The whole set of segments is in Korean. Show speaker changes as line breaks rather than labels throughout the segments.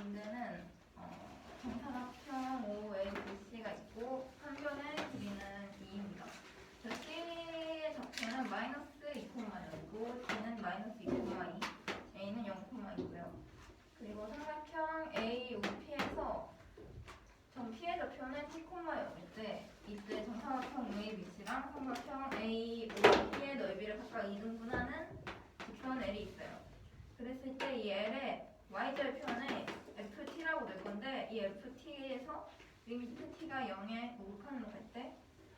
문제는 정사각형 OABC가 있고 한 변의 길이는 2입니다. C의 좌표는 마이너스 2,0이고 D는 마이너스 2,2, A는 0,2고요. 그리고 삼각형 AOP에서 전 P의 좌표는 T,0일 때 이때 정사각형 OABC랑 삼각형 AOP의 넓이를 각각 2등분하는 직선 L이 있어요. 그랬을 때 이 L의 y절편에 ft라고 될 건데 이 ft에서 리미트 t가 0에 우극한으로 갈 때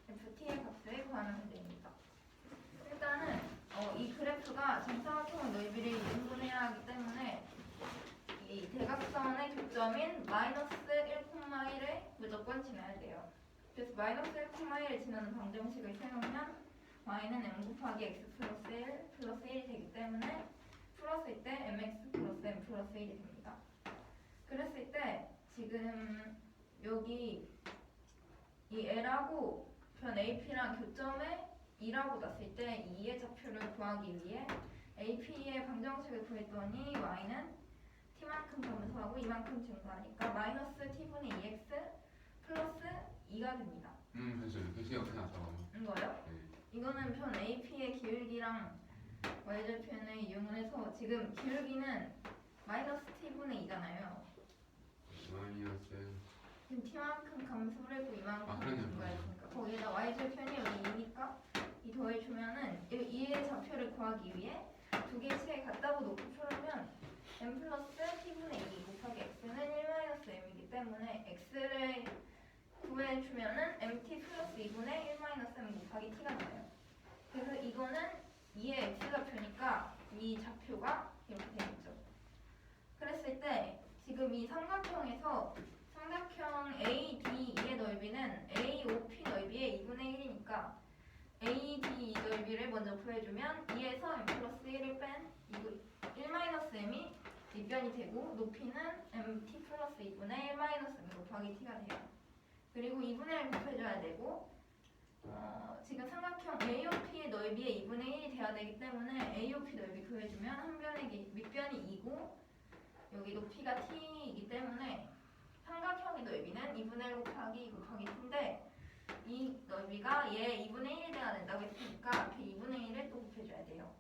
ft의 값을 구하는 문제입니다. 일단은 이 그래프가 정사각형 넓이를 2등분해야 하기 때문에 이 대각선의 교점인 마이너스 1,1을 무조건 지나야 돼요. 그래서 마이너스 1,1을 지나는 방정식을 세우면 y는 m 곱하기 x 플러스 1 플러스 1이 되기 때문에 풀었을 때 mx 플러스 m 플러스 1이 됩니다. 그랬을 때 지금 여기 이 L하고 변 AP랑 교점에 2라고 놨을 때 2의 좌표를 구하기 위해 AP의 방정식을 구했더니 y는 t만큼 감소하고 이만큼 증가하니까 마이너스 t분의 2x 플러스 2가 됩니다.
됐어요. 글씨 옆에 나왔어요.
이거요?
네.
이거는 변 AP의 기울기랑 y절편을 이용해서 지금 기울기는 마이너스 t분의 2잖아요.
마이너스.
지금 t만큼 감소를 했고 이만큼
그러네요.
증가했으니까 거기에다 y절편이 여기 2니까 이 더해주면은 2의 좌표를 구하기 위해 두 개의 식에 같다고 놓고 풀으면 m 플러스 t분의 2 곱하기 x는 1-m이기 때문에 x를 구해주면은 mt 플러스 2분의 1-m 곱하기 t가 나와요. 그래서 이거는 2의 x좌표니까 이 좌표가 이렇게 되겠죠. 그랬을 때 지금 이 삼각형에서 삼각형 ADE의 넓이는 AOP 넓이의 2분의 1이니까 AD 넓이를 먼저 구해주면 2에서 m 플러스 1을 뺀 1-m이 뒷변이 되고 높이는 mt 플러스 2분의 1-m 곱하기 t가 돼요. 그리고 2분의 1 곱해줘야 되고 지금 삼각형 AOP의 넓이의 2분의 1이 돼야 되기 때문에 AOP 넓이 구해주면 한 변의 밑변이 2고 여기 높이가 t이기 때문에 삼각형의 넓이는 2분의 1 곱하기 2 곱하기 t인데 이 넓이가 얘 2분의 1이 돼야 된다고 했으니까 그 2분의 1을 또 곱해줘야 돼요.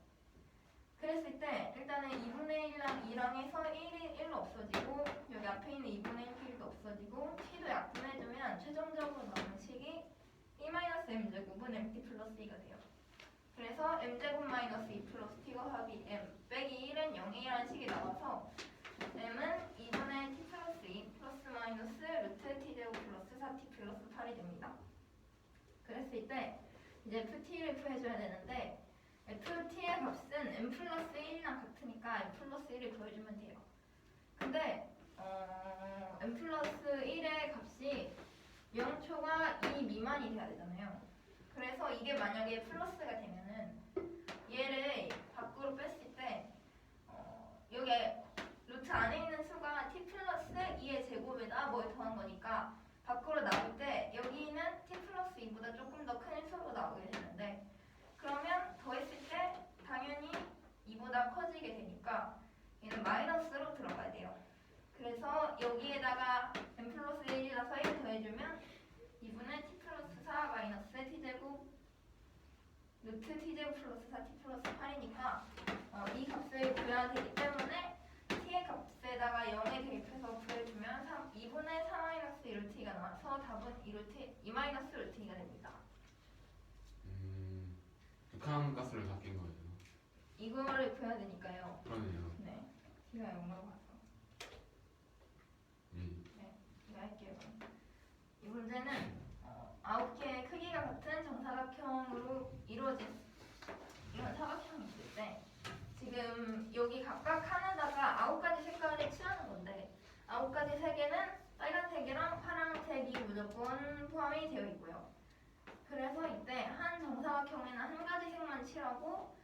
그랬을 때 일단은 2분의 1랑 2랑 해서 1로 없어지고 여기 앞에 있는 2분의 1 필도 없어지고 t도 약분해주면 최종적으로 나오는 식이 1-m제곱은 mt 플러스 2가 돼요. 그래서 m제곱 마이너스 2 플러스 t 곱하기 m 빼기 1은 0이라는 식이 나와서 m은 2분의 t 플러스 2 플러스 마이너스 루트 t제곱 플러스 4t 플러스 8이 됩니다. 그랬을 때 이제 ft를 구해줘야 되는데 ft의 값은 m 플러스 1이랑 같으니까 m 플러스 1을 구해주면 돼요. 근데 m 플러스 1의 값이 0초가 2 미만이 돼야 되잖아요. 그래서 이게 만약에 플러스가 되면은 얘를 밖으로 뺐을 때 여기 루트 안에 있는 수가 t 플러스 2의 제곱에다 뭘 더한 거니까 밖으로 나올 때 여기는 t 플러스 2보다 조금 더 큰 수로 나오게 되는데 그러면 더했을 때 당연히 2보다 커지게 되니까 얘는 마이너스로 들어가야 돼요. 그래서 여기에다가 m 플러스 1이라서 1 더해주면 2분의 t 플러스 4 마이너스 t제곱 루트 t제곱 플러스 4t 플러스 8이니까 이 값을 구해야 되기 때문에 t의 값에다가 0에 대입해서 구해주면 2분의 4 마이너스 1t가 나와서 답은 2 마이너스 루트가 됩니다.
극한가스를 바뀐 거예요.
이거를 구해야 되니까요.
그러네요.
네, 제가 0으로 봐서. 네, 제가 할게요. 이 문제는 9개의 크기가 같은 정사각형으로 이루어진 이런 사각형이 있을 때 지금 여기 각각 하나다가 9가지 색깔을 칠하는 건데 9가지 색에는 빨간색이랑 파란색이 무조건 포함이 되어 있고요. 그래서 이때 한 정사각형에는 한 가지 색만 칠하고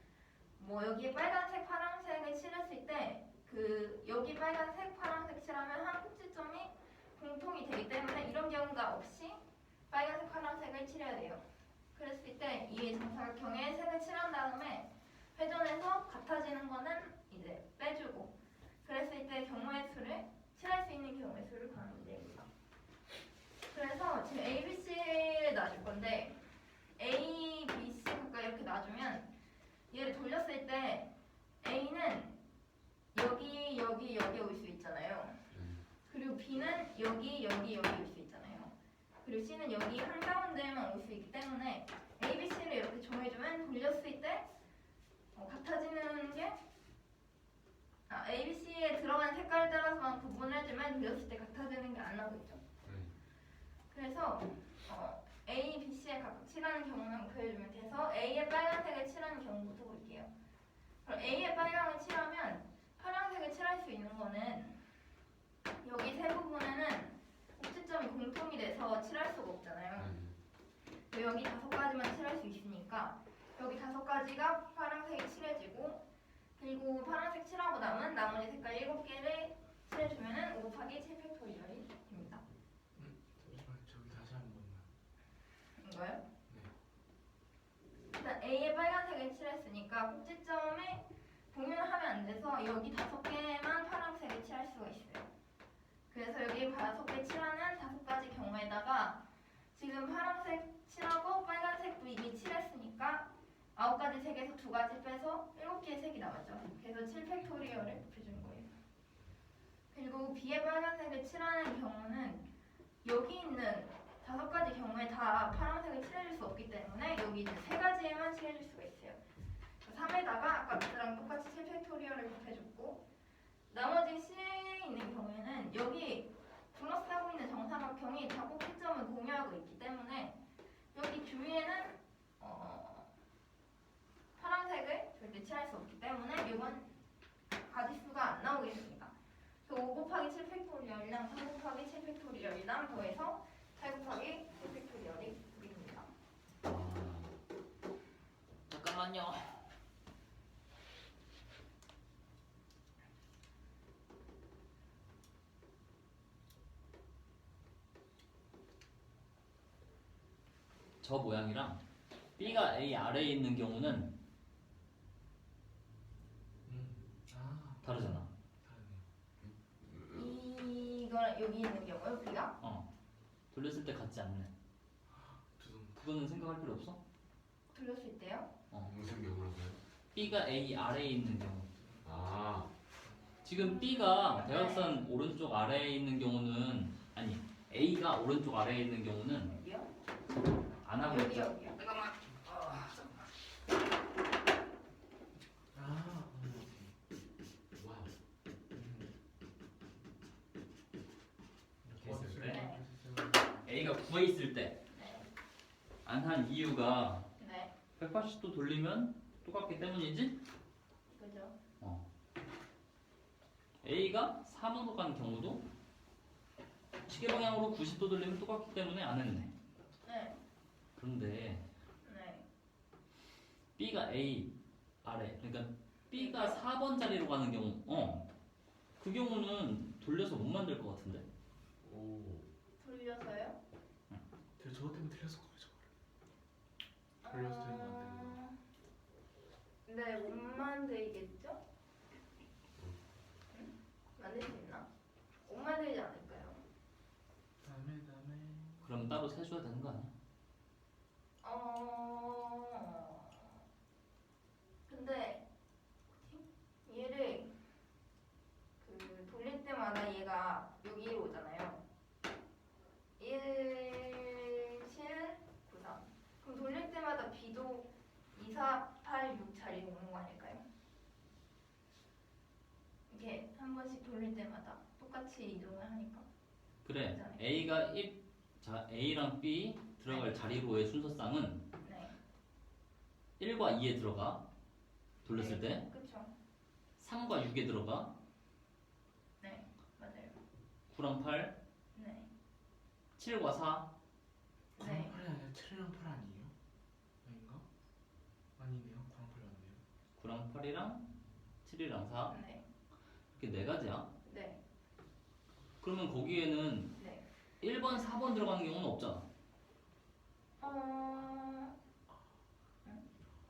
뭐 여기에 빨간색, 파란색을 칠했을 때 그 여기 빨간색, 파란색 칠하면 한 꼭지점이 공통이 되기 때문에 이런 경우가 없이 빨간색, 파란색을 칠해야 돼요. 그랬을 때 이 정사각형에 색을 칠한 다음에 회전해서 같아지는 거는 이제 빼주고 그랬을 때 경우의 수를 칠할 수 있는 여기 올 수 있잖아요. 그리고 B는 여기 올 수 있잖아요. 그리고 C는 여기 한가운데에만 올 수 있기 때문에 A, B, C를 이렇게 정해주면 돌렸을 때 같아지는 게 A, B, C에 들어간 색깔에 따라서만 구분을 해주면 돌렸을 때 같아지는 게 안 나오겠죠. 그래서 A, B, C에 각각 칠하는 경우만 구해주면 돼서 A에 빨간색을 칠하는 경우부터 볼게요. 그럼 A에 빨강을 칠하면 파란색을 칠할 수 있는 거는 여기 세 부분에는 꼭지점이 공통이 돼서 칠할 수가 없잖아요. 여기 5가지만 칠할 수 있으니까 여기 5가지가 파란색이 칠해지고 그리고 파란색 칠하고 남은 나머지 색깔 7개를 칠해주면은 5 곱하기 7 팩토리얼이 됩니다.
잠시만 저기 다시 한 번만.
이거요?
네.
일단 A에 빨간색을 칠했으니까 꼭지점에 공유하면 안 돼서 여기 5개만 파란색을 칠할 수가 있어요. 그래서 여기 5개 칠하는 5가지 경우에다가 지금 파란색 칠하고 빨간색도 이미 칠했으니까 9가지 색에서 2가지 빼서 7개의 색이 나왔죠. 그래서 7 팩토리얼을 곱해주는 거예요. 그리고 B에 빨간색을 칠하는 경우는 여기 있는 5가지 경우에 다 파란색을 칠해줄 수 없기 때문에 여기 있는 3가지에만 칠해줄 수가 있어요. 3에다가 아까 그랑 똑같이 7 팩토리얼을 곱해줬고 나머지 C에 있는 경우에는 여기 둘러싸고 있는 정사각형이 다 꼭지점을 공유하고 있기 때문에 여기 주위에는 파란색을 절대 칠할 수 없기 때문에 이건 가지수가 안 나오게 됩니다. 5 곱하기 7 팩토리얼이랑 3 곱하기 7 팩토리얼이랑 더해서 8 곱하기 7 팩토리얼이 됩니다.
잠깐만요. 저 모양이랑 B가 A 아래에 있는 경우는 다르잖아.
다르네요.
이거랑 여기 있는 경우요, B가?
돌렸을 때 같지 않네.
죄송합니다.
그거는 생각할 필요 없어?
돌렸을 때요?
무슨 경우라고요?
B가 A 아래에 있는 경우.
아,
지금 B가 대각선 오른쪽 아래에 있는 경우는 아니 A가 오른쪽 아래에 있는 경우는
여기요?
안 하고 있죠.
여기요.
아.
와우.
이렇게 했을 때
네.
A가 9에 있을 때 안 한 이유가
네.
180도 돌리면 똑같기 때문이지?
그죠?
A가 3으로 간 경우도 시계 방향으로 90도 돌리면 똑같기 때문에 안 했네.
네.
그런데
네.
B가 A 아래 그러니까 B가 4번 자리로 가는 경우 그 경우는 돌려서 못 만들 것 같은데.
오.
돌려서요?
저 때문에 틀렸을 거예요 저거를. 돌려서 되면 안 되는
네, 못 만들겠죠? 응? 만들 수 있나? 못 만들지 않을까요?
다음에
그럼 따로 세줘야 되는 거 아니야?
근데 뭐지? 얘를 그 돌릴 때마다 얘가 여기로 오잖아요. 1, 7, 9, 3. 그럼 돌릴 때마다 B도 2, 4, 8, 6 자리로 오는 거 아닐까요? 이렇게 한 번씩 돌릴 때마다 똑같이 이동을 하니까.
그래.
그렇잖아요.
A가 자 A랑 B 들어갈 자리로의 순서쌍은
네.
1과 2에 들어가 돌렸을 때
그쵸.
3과 6에 들어가
네, 맞아요.
9랑 8,
네.
7과 4
네.
9랑 8이 아니라 7이랑 8 아니에요? 아닌가? 아니네요. 9랑 8이
9랑
맞네요.
8이랑 7이랑 4
네.
이렇게 네 가지야.
네.
그러면 거기에는
네.
1번, 4번 들어가는 경우는 없잖아.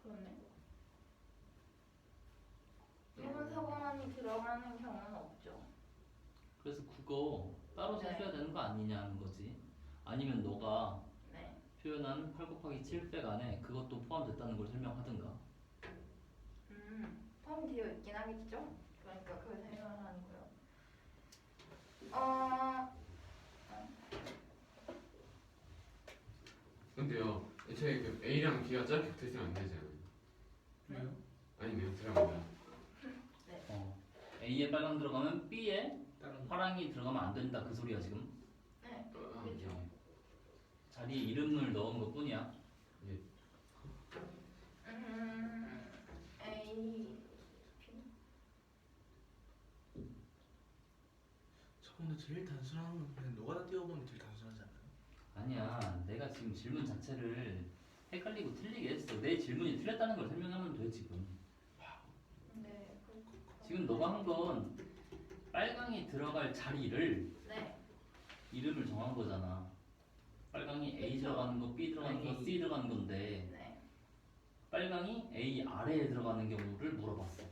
그렇네. 1번, 4번이 들어가는 경우는 없죠.
그래서 그거 따로
네.
세줘야 되는 거 아니냐는 거지. 아니면 너가
네.
표현한 8 곱하기 7백 안에 그것도 포함됐다는 걸 설명하든가.
포함이 되어 있긴 하겠죠? 그러니까 그걸 설명하는 거예요.
근데요. 애초에 그 A랑 B가 저렇게 붙어있으면 안 되잖아요.
왜요?
아니네요. 들어갑니다.
A에 빨강 들어가면 B에
다른
파랑이 들어가면 안 된다 그 소리야 지금.
네.
아,
그렇죠.
자리에 이름을 넣은 것 뿐이야.
A
저번에 제일 단순한 건 그냥 노가다 띄워보면 제일 단순하지 않아요?
아니야, 내가 지금 질문 자체를 헷갈리고 틀리게 했어. 내 질문이 틀렸다는 걸 설명하면 돼 지금.
네.
지금 너가 한 건 빨강이 들어갈 자리를
네.
이름을 정한 거잖아. 빨강이 A
그쵸.
들어가는 거, B 들어가는 거, C 들어가는 건데
네.
빨강이 A 아래에 들어가는 경우를 물어봤어.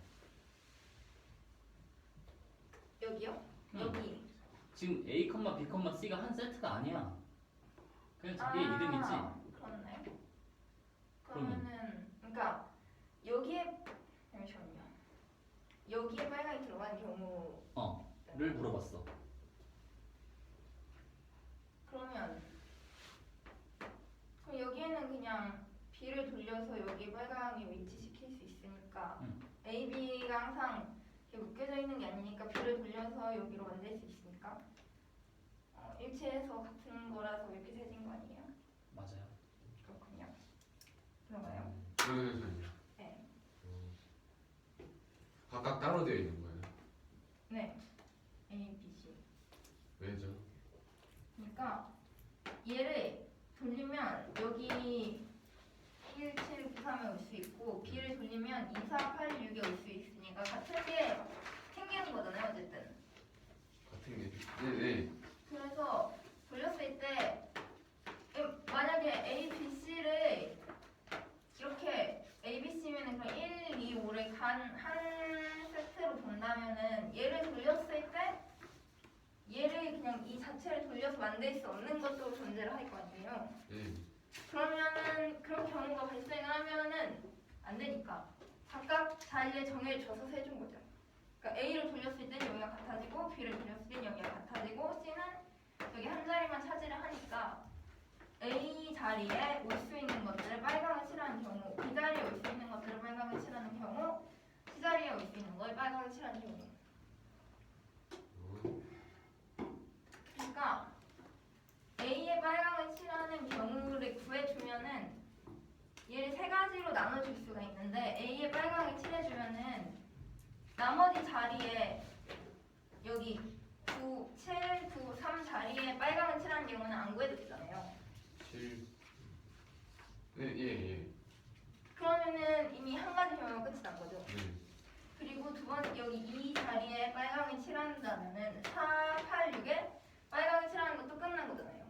여기요?
응.
여기.
지금 A, B, C가 한 세트가 아니야. 그냥 자기의 이름이지.
그렇네.
그러면.
그러면은 그러니까 여기에 잠시만요. 여기에 빨강이 들어간 경우.
를 물어봤어.
그러면 그럼 여기에는 그냥 B를 돌려서 여기 빨강에 위치시킬 수 있으니까 A, B가 항상 이렇게 묶여져 있는 게 아니니까 B를 돌려서 여기로 만들 수 있으니까 일체에서 같은 거라서 이렇게 세진 거 아니에요?
맞아요.
그렇군요. 그런가요?
잠시만요.
네.
각각 따로 되어 있는 거예요.
네. A, B, C.
왜죠?
그러니까 얘를 돌리면 여기 1, 7, 9, 3에 올 수 있고 B를 돌리면 2, 4, 8, 6에 올 수 있으니까 같은 게 생기는 거잖아요 어쨌든.
같은 게. 네네.
그래서 돌렸을 때 만약에 A, B, C를 이렇게 A, B, C면은 그럼 1, 2, 5를 한 세트로 본다면은 얘를 돌렸을 때 얘를 그냥 이 자체를 돌려서 만들 수 없는 것도 존재를 할 거 아니에요.
네.
그러면은 그런 경우가 발생을 하면은 안 되니까 각각 자리에 정해져서 세준 거죠. 그러니까 A를 돌렸을 땐 여기가 같아지고 B를 돌렸을 땐 여기가 같아지고 C는 여기 한 자리만 차지를 하니까 A 자리에 올 수 있는 것들을 빨강을 칠하는 경우, B 자리에 올 수 있는 것들을 빨강을 칠하는 경우, C 자리에 올 수 있는 걸 빨강을 칠하는 경우. 그러니까 A에 빨강을 칠하는 경우를 구해주면은 얘를 세 가지로 나눠줄 수가 있는데 A에 빨강을 칠해주면은 나머지 자리에 여기 9, 7, 9, 3 자리에 빨강을 칠하는 경우는 안 구해도 되잖아요.
7. 네, 예, 예.
그러면은 이미 한 가지 경우가 끝이 난 거죠.
네.
그리고 두 번째 여기 이 자리에 빨강을 칠한다면은 4, 8, 6에 빨강을 칠하는 것도 끝난 거잖아요.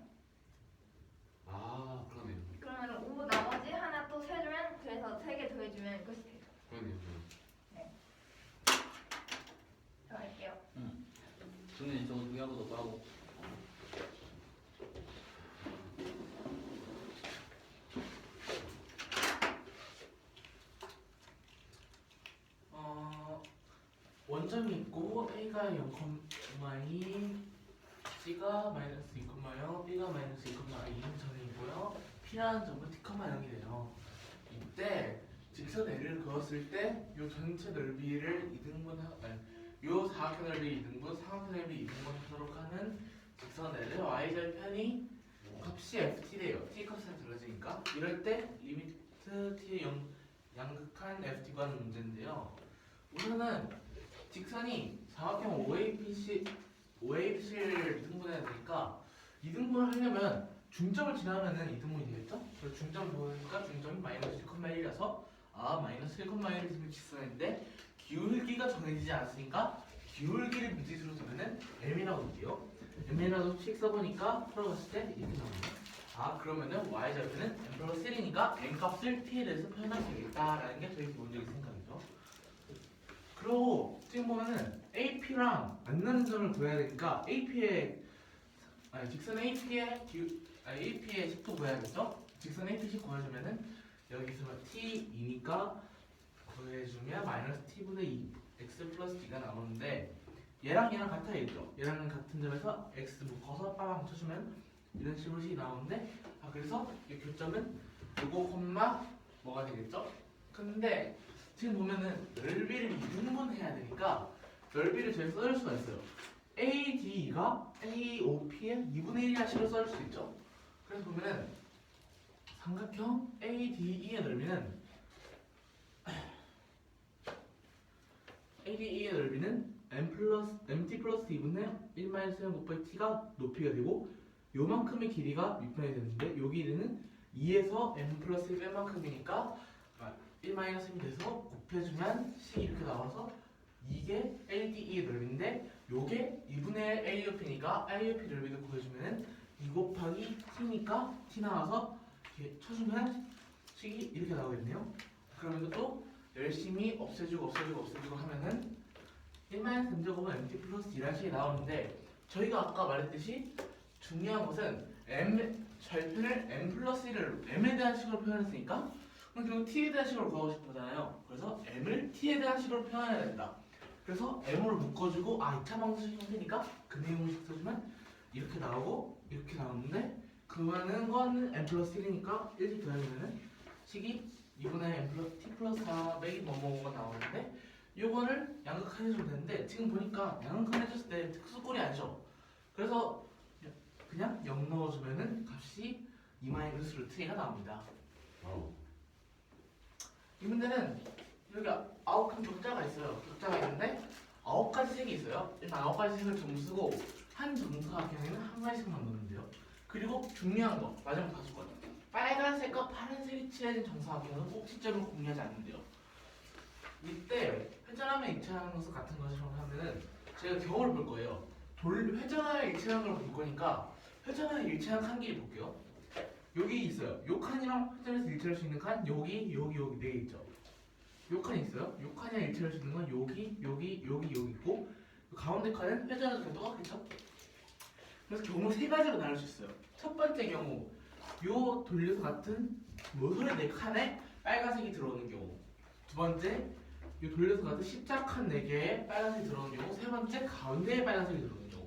아, 그러네요.
그러면 5 나머지 하나 또 세주면 그래서 3개 더해주면 끝이 돼요.
그러네요.
더 할게요.
정현이 저거 누구하고 너 거하고.
원점이 있고 A가 0,2, C가 마이너스 2,0, B가 마이너스 2,2는 점이고요. P라는 점은 T,0이 돼요. 이때 직선 L을 그었을 때 이 전체 넓이를 요 사각형 넓이 2등분, 사각형 넓이 2등분 하도록 하는 직선 L의 y절편이 값이 ft래요. t 값이 달라지니까 이럴 때 리미트 t의 양극한 ft 구하는 문제인데요. 우선은 직선이 사각형 OABC를 2등분해야 되니까 2등분을 하려면 중점을 지나면은 2등분이 되겠죠? 그래서 중점 보니까 중점이 마이너스 1,1이라서 마이너스 1,1이 되는 직선인데 기울기가 정해지지 않았으니까 기울기를 무지수로 두면은 m이라고 할게요. m이라고 식 써보니까 풀어봤을 때 이렇게 나오네요. 그러면은 y절편은 m 플러스 1이니까 m 값을 t에 대해서 표현하면 되겠다라는 게 저희 기본적인 생각이죠. 그리고 지금 보면은 AP랑 만나는 점을 구해야 되니까 직선 AP의 식도 구해야겠죠? 직선 AP 식 구해주면은 여기서 T2니까 구해주면 마이너스 T분의 2 X 플러스 D가 나오는데 얘랑 같아야겠죠? 얘랑은 같은 점에서 X 묶어서 빠방 쳐주면 이런 식으로 식이 나오는데 그래서 이 교점은 요거 콤마 뭐가 되겠죠? 근데 지금 보면은 넓이를 이등분해야 되니까 넓이를 저희가 써줄 수가 있어요. AD가 AOP의 2분의 1이라는 식으로 써줄 수 있죠. 그래서 보면은 삼각형 ADE의 넓이는 MT 플러스 2분의 1 마이너스 1 곱하기 t가 높이가 되고 요만큼의 길이가 밑변이 되는데 요 길이는 2에서 m 플러스 1 뺀만큼이니까 1 마이너스 1이 돼서 곱해주면 식이 이렇게 나와서 이게 LDE의 넓이인데 요게 2분의 1 AOP니까 AOP 넓이도 구해주면은 2 곱하기 t니까 t 나와서 이렇게 쳐주면 식이 이렇게 나오겠네요. 그러면서 또 열심히 없애주고 하면은 1-m제곱은 mt 플러스 2라는 식이 나오는데 저희가 아까 말했듯이 중요한 것은 절편을 m 플러스 1을 m에 대한 식으로 표현했으니까 그럼 결국 t에 대한 식으로 구하고 싶은 거잖아요. 그래서 m을 t에 대한 식으로 표현해야 된다. 그래서 m을 묶어주고 2차 방정식 형태니까 그 내용식 써주면 이렇게 나오고 이렇게 나오는데 그거는 건 m 플러스 1이니까 1씩 더하면은 식이 2분의 m 플러스 t 플러스 4 빼기 뭐뭐가 나오는데 요거를 양극화해주면 되는데 지금 보니까 양극화해줬을 때 특수꼴이 아니죠. 그래서 그냥 0 넣어주면은 값이 2-루트2가 나옵니다. 이 문제는 여기 9칸 격자가 있어요. 격자가 있는데 9가지 색이 있어요. 일단 9가지 색을 전부 쓰고 한 정사각형에는 한 가지씩만 넣는데요. 그리고 중요한 거 마지막 다섯 번 빨간색과 파란색이 칠해진 정사각형은 꼭지점을 공유하지 않는데요. 이때 회전하면 일치하는 것을 같은 것처럼 하면은 제가 경우를 볼 거예요. 회전하여 일치하는 걸 볼 거니까 회전하여 일치하는 칸 길이 볼게요. 여기 있어요. 요 칸이랑 회전해서 일치할 수 있는 칸 여기 네 개 있죠. 요 칸이 있어요. 요 칸이랑 일치할 수 있는 건 여기 있고 가운데 칸은 회전해서 그냥 똑같겠죠. 그래서 경우 세 가지로 나눌 수 있어요. 첫 번째 경우 요 돌려서 같은 모서리 네 칸에 빨간색이 들어오는 경우. 두 번째 요 돌려서 같은 십자칸 4개에 빨간색이 들어오는 경우. 세 번째 가운데에 빨간색이 들어오는 경우.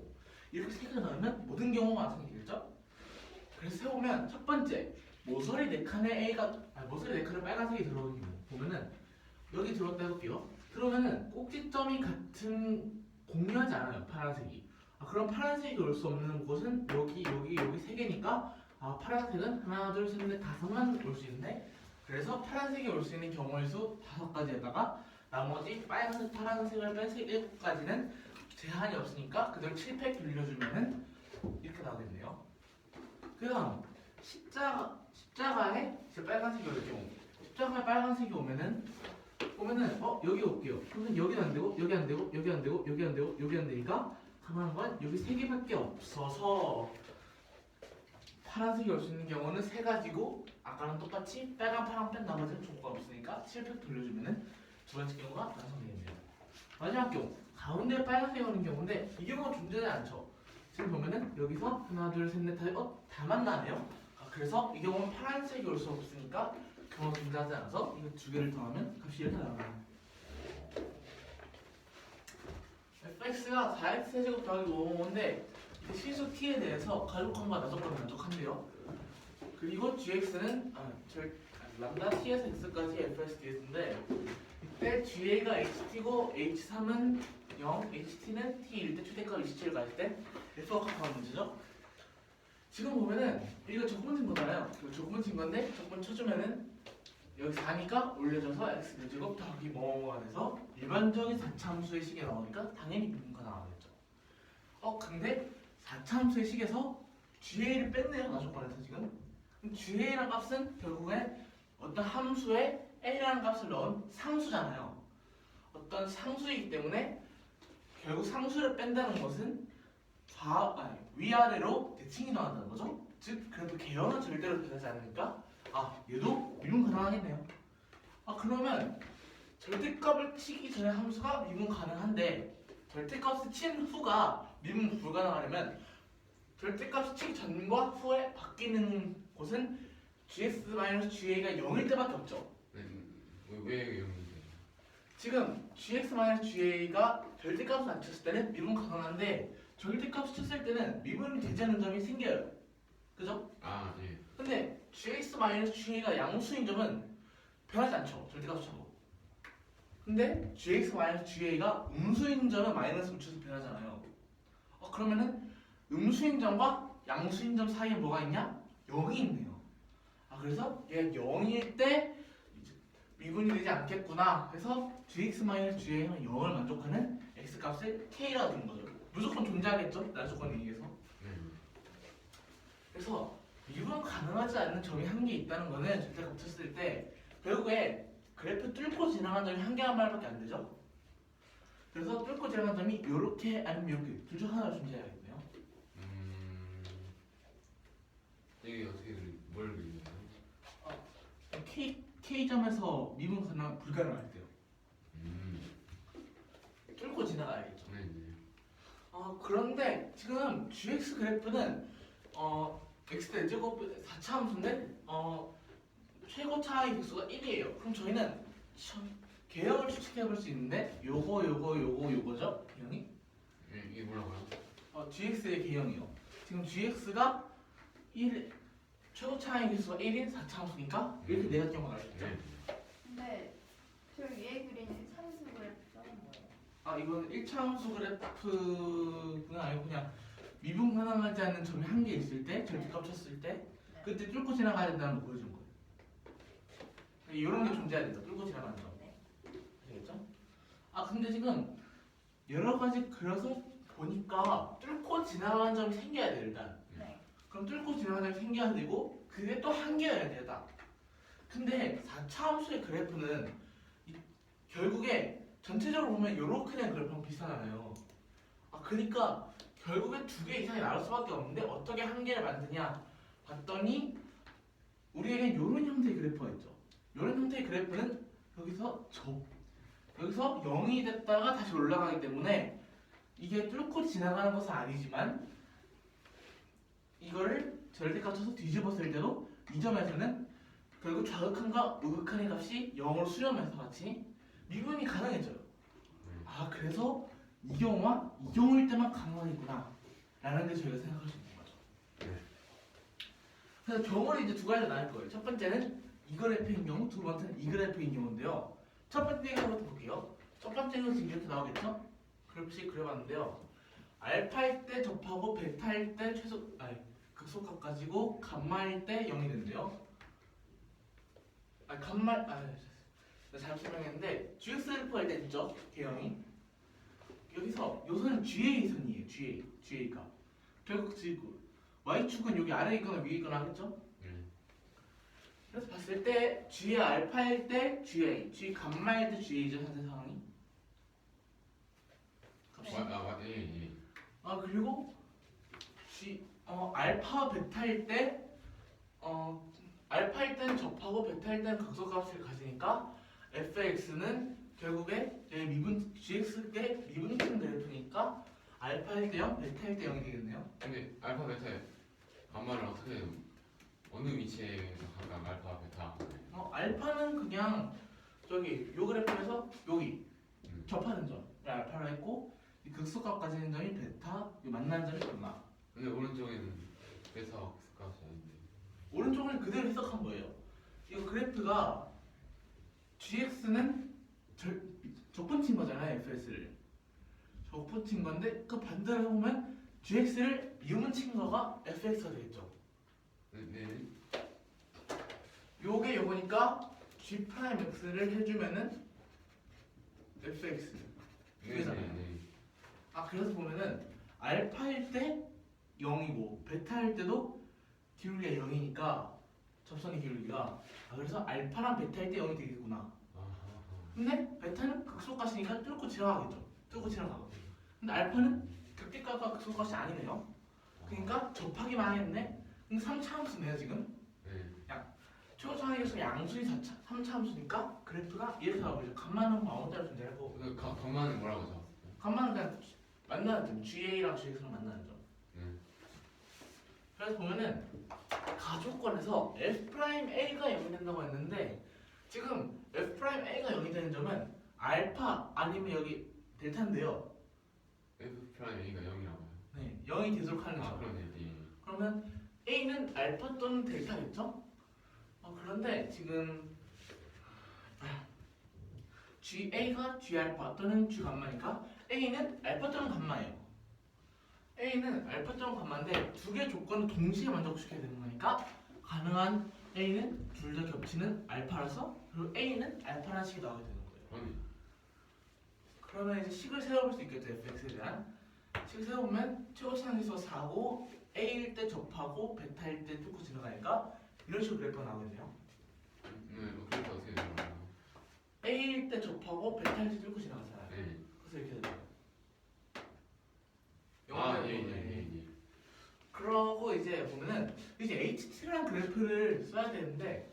이렇게 세 개가 나오면 모든 경우가 마찬가지겠죠? 그래서 세보면 첫 번째 모서리 4칸에 모서리 4칸에 빨간색이 들어오는 경우 보면은 여기 들어왔다 해볼게요. 그러면은 꼭지점이 같은 공유하지 않아요. 파란색이. 그럼 파란색이 올 수 없는 곳은 여기 세 개니까 파란색은 하나 둘 셋 넷 다섯만 올 수 있는데 그래서 파란색이 올 수 있는 경우의 수 5가지에다가 나머지 빨간색 파란색을 뺀 7가지는 제한이 없으니까 그대로 7팩 돌려주면은 이렇게 나오겠네요. 그 다음 십자가에 빨간색이 올 경우 십자가에 빨간색이 오면은 여기 올게요. 그러면 여기는 안 되고 여기 안 되고 여기 안 되고 여기 안 되고 여기 안 되니까 가만한 건 여기 3개밖에 없어서 파란색이 올 수 있는 경우는 3가지고 아까랑 똑같이 빨간 파랑 뺀 나머지는 조건 없으니까 7팩 돌려주면은 두 번째 경우가 완성되겠네요. 마지막 경우 가운데 빨간색이 오는 경우인데 이 경우가 존재하지 않죠. 지금 보면은 여기서 하나 둘 셋 넷 다 만나네요. 그래서 이 경우는 파란색이 올 수 없으니까 경우가 존재하지 않아서 이거 두 개를 더하면 값이 이렇게 나와요. fx가 4x 세제곱 더하기 5인데 실수 t에 대해서 가족함과 나족함이 만족한대요. 그리고 gx는 람다 t에서 x까지 fx dx인데 이때 ga가 ht고 h3은 0, ht는 t일 때 최대값 27을 가질 때 f가 값하는 문제죠. 지금 보면은 이거 적분친 거잖아요. 적분 친 건데 적분 쳐주면은 여기 4니까 올려줘서 x 제곱 더하기 뭐뭐가 돼서 일반적인 4차함수의 식이 나오니까 당연히 미분가 나오겠죠. 근데 4차함수의 식에서 GA를 뺐네요. 나조건에서 지금. 그럼 GA라는 값은 결국에 어떤 함수에 A라는 값을 넣은 상수잖아요. 어떤 상수이기 때문에 결국 상수를 뺀다는 것은 위아래로 대칭이 나온다는 거죠. 즉 그래도 계열은 절대로 변하지 않으니까 얘도 미분 가능하겠네요. 그러면 절대값을 치기 전에 함수가 미분 가능한데 절대값을 친 후가 미분 불가능하려면 절대값을 치기 전과 후에 바뀌는 곳은 gx-ga가 0일 때밖에 없죠.
왜 0인데?
지금 gx-ga가 절대값을 안 쳤을 때는 미분 가능한데 절대값을 쳤을 때는 미분이 되지 않는 점이 생겨요. 그죠?
아 예.
근데 gx-ga가 양수인 점은 변하지 않죠. 절대값 쳐도. 근데 gx-ga가 음수인 점은 마이너스 붙여서 변하잖아요. 그러면은 음수인 점과 양수인 점 사이에 뭐가 있냐? 0이 있네요. 그래서 얘가 0일 때 이제 미분이 되지 않겠구나. 그래서 gx-ga는 0을 만족하는 x값을 k라고 두는 거죠. 무조건 존재하겠죠? 날 조건에 의해서.
네.
그래서 미분 가능하지 않는 점이 한 개 있다는 거는 절대값 쳤을 때 결국에 그래프 뚫고 지나간 점이 한 개란 말밖에 안 되죠. 그래서 뚫고 지나간 점이 이렇게 아니면 이렇게 둘 중 하나를 존재해야겠네요.
이게 어떻게 뭘 그리나요?
K점에서 미분 가능 불가능할 때요. 뚫고 지나가야겠죠.
네. 네.
그런데 지금 GX 그래프는 x 제곱 4차 함수인데 최고 차이 개수가 1이에요. 그럼 저희는 개형을 추측해 볼 수 있는데 요거죠? 개형이?
이게 뭐라고요?
GX의 개형이요. 지금 GX가 1 최고 차이 개수가 1인 4차 함수니까 이렇게 네 가지 경우가 나겠죠.
네.
근데 저 위에 그린 상수 그래프는 뭐예요?
이건 1차 함수 그래프는 아니고 그냥 미분 가능하지 않는 점이 한 개 있을 때 절대값 쳤을 때 그때 뚫고 지나가야 된다는 거 보여준 거예요. 이런 게 존재해야 된다. 뚫고 지나가는 점. 아시겠죠? 근데 지금 여러 가지 그려서 보니까 뚫고 지나가는 점이 생겨야 돼 일단.
네.
그럼 뚫고 지나가는 점이 생겨야 되고 그게 또 한 개여야 되다. 근데 4차 함수의 그래프는 결국에 전체적으로 보면 이렇게 된 그래프랑 비슷하잖아요. 그러니까 결국에 두 개 이상이 나올 수밖에 없는데 어떻게 한 개를 만드냐 봤더니 우리에게 이런 형태의 그래프가 있죠. 이런 형태의 그래프는 여기서 0이 됐다가 다시 올라가기 때문에 이게 뚫고 지나가는 것은 아니지만 이거를 절대값 쳐서 뒤집었을 때도 이 점에서는 결국 좌극한과 우극한의 값이 0으로 수렴해서 같이 미분이 가능해져요. 그래서 이 경우와 이 경우일 때만 가능하겠구나 라는 게 저희가 생각할 수 있는 거죠.
네.
그래서 경우를 이제 두 가지로 나눌 거예요. 첫 번째는 이 그래프인 경우, 두 번째는 이 그래프인 경우인데요. 첫 번째 경우부터 볼게요. 첫 번째는 지금 이렇게 나오겠죠? 그래프씩 그려봤는데요. 알파일 때 접하고 베타일 때 극소값 가지고 감마일 때 0이 된대요. 잘못 설명했는데 GX 그래프 할 때 있죠? 개형이 여기서 요선은 GA 선이에요. GA가 결국 지금 Y축은 여기 아래에 있거나 위에 있거나 하겠죠? 그래서 봤을 때 G의 알파일 때 GA, G 감마일 때 GA죠. 현재 상황이.
예.
그리고 알파 베타일 때 알파일 때는 접하고 베타일 때는 극소값을 가지니까 fx는 결국에 gx의 미분층 그래프니까 알파일 때 0, 베타일 때 0이 되겠네요.
근데 알파 베타 감마를 어떻게 어느 위치에서 각각 알파 베타?
알파는 그냥 저기 요 그래프에서 여기 접하는 점을 알파로 했고 이 극소값 가지는 점이 베타, 이 만나는 점이 감마.
근데 오른쪽에는 베타 값이 아닌데.
오른쪽을 그대로 해석한 거예요. 이거 그래프가 gx는 적분친 거잖아요. fs를 적분친 건데 그 반대로 해보면 gx를 미분친 거가 fx가 되겠죠.
네.
요게 요거니까 g 프라임 x를 해주면은 fx.
네.
그래서 보면은 알파일 때 0이고 베타일 때도 기울기가 0이니까 접선의 기울기가 그래서 알파랑 베타일 때 0이 되겠구나. 근데 베타는 극소값이니까 뚫고 지나가겠죠. 뚫고 지나가고. 근데 알파는 극대값과 극소값이 아니네요. 그러니까 접하기만 하겠네. 근데 3차 함수네요 지금. 최고 차이에서 양수의 3차 함수니까 그래프가 이렇게 나오죠. 감마는 아무 데나 존재하고.
그 감마는 뭐라고 적었어요?
감마는 그냥 만나는 점, GA랑 GX랑 만나는 점. 그래서 보면은 가조건에서 F'A가 0이 된다고 했는데 지금 F'A가 0이 되는 점은 알파 아니면 여기 델타인데요.
F 프라임 A가 0이라고요?
네, 0이 되도록 하는 점.
그러네.
그러면 A는 A는 알파 또는 델타겠죠? 그런데 지금 GA가 G알파 또는 G감마니까 A는 알파 또는 감마예요. A는 알파 또는 감마인데 두 개의 조건을 동시에 만족시켜야 되는 거니까 가능한 A는 둘 다 겹치는 알파라서 그리고 A는 알파라는 식이 나오게 되는 거예요.
그러네.
그러면 이제 식을 세워볼 수 있겠죠. fx에 대한 식을 세워보면 최고차항에서 4고 A일 때 접하고 베타일 때 뚫고 지나가니까 이런 식으로 그래프가 나오겠네요.
그래서 어떻게 되나요?
A일 때 접하고 베타일 때 뚫고 지나가잖아요.
네.
그래서 이렇게 돼요.
예.
그러고 이제 보면은 이제 HT라는 그래프를 써야 되는데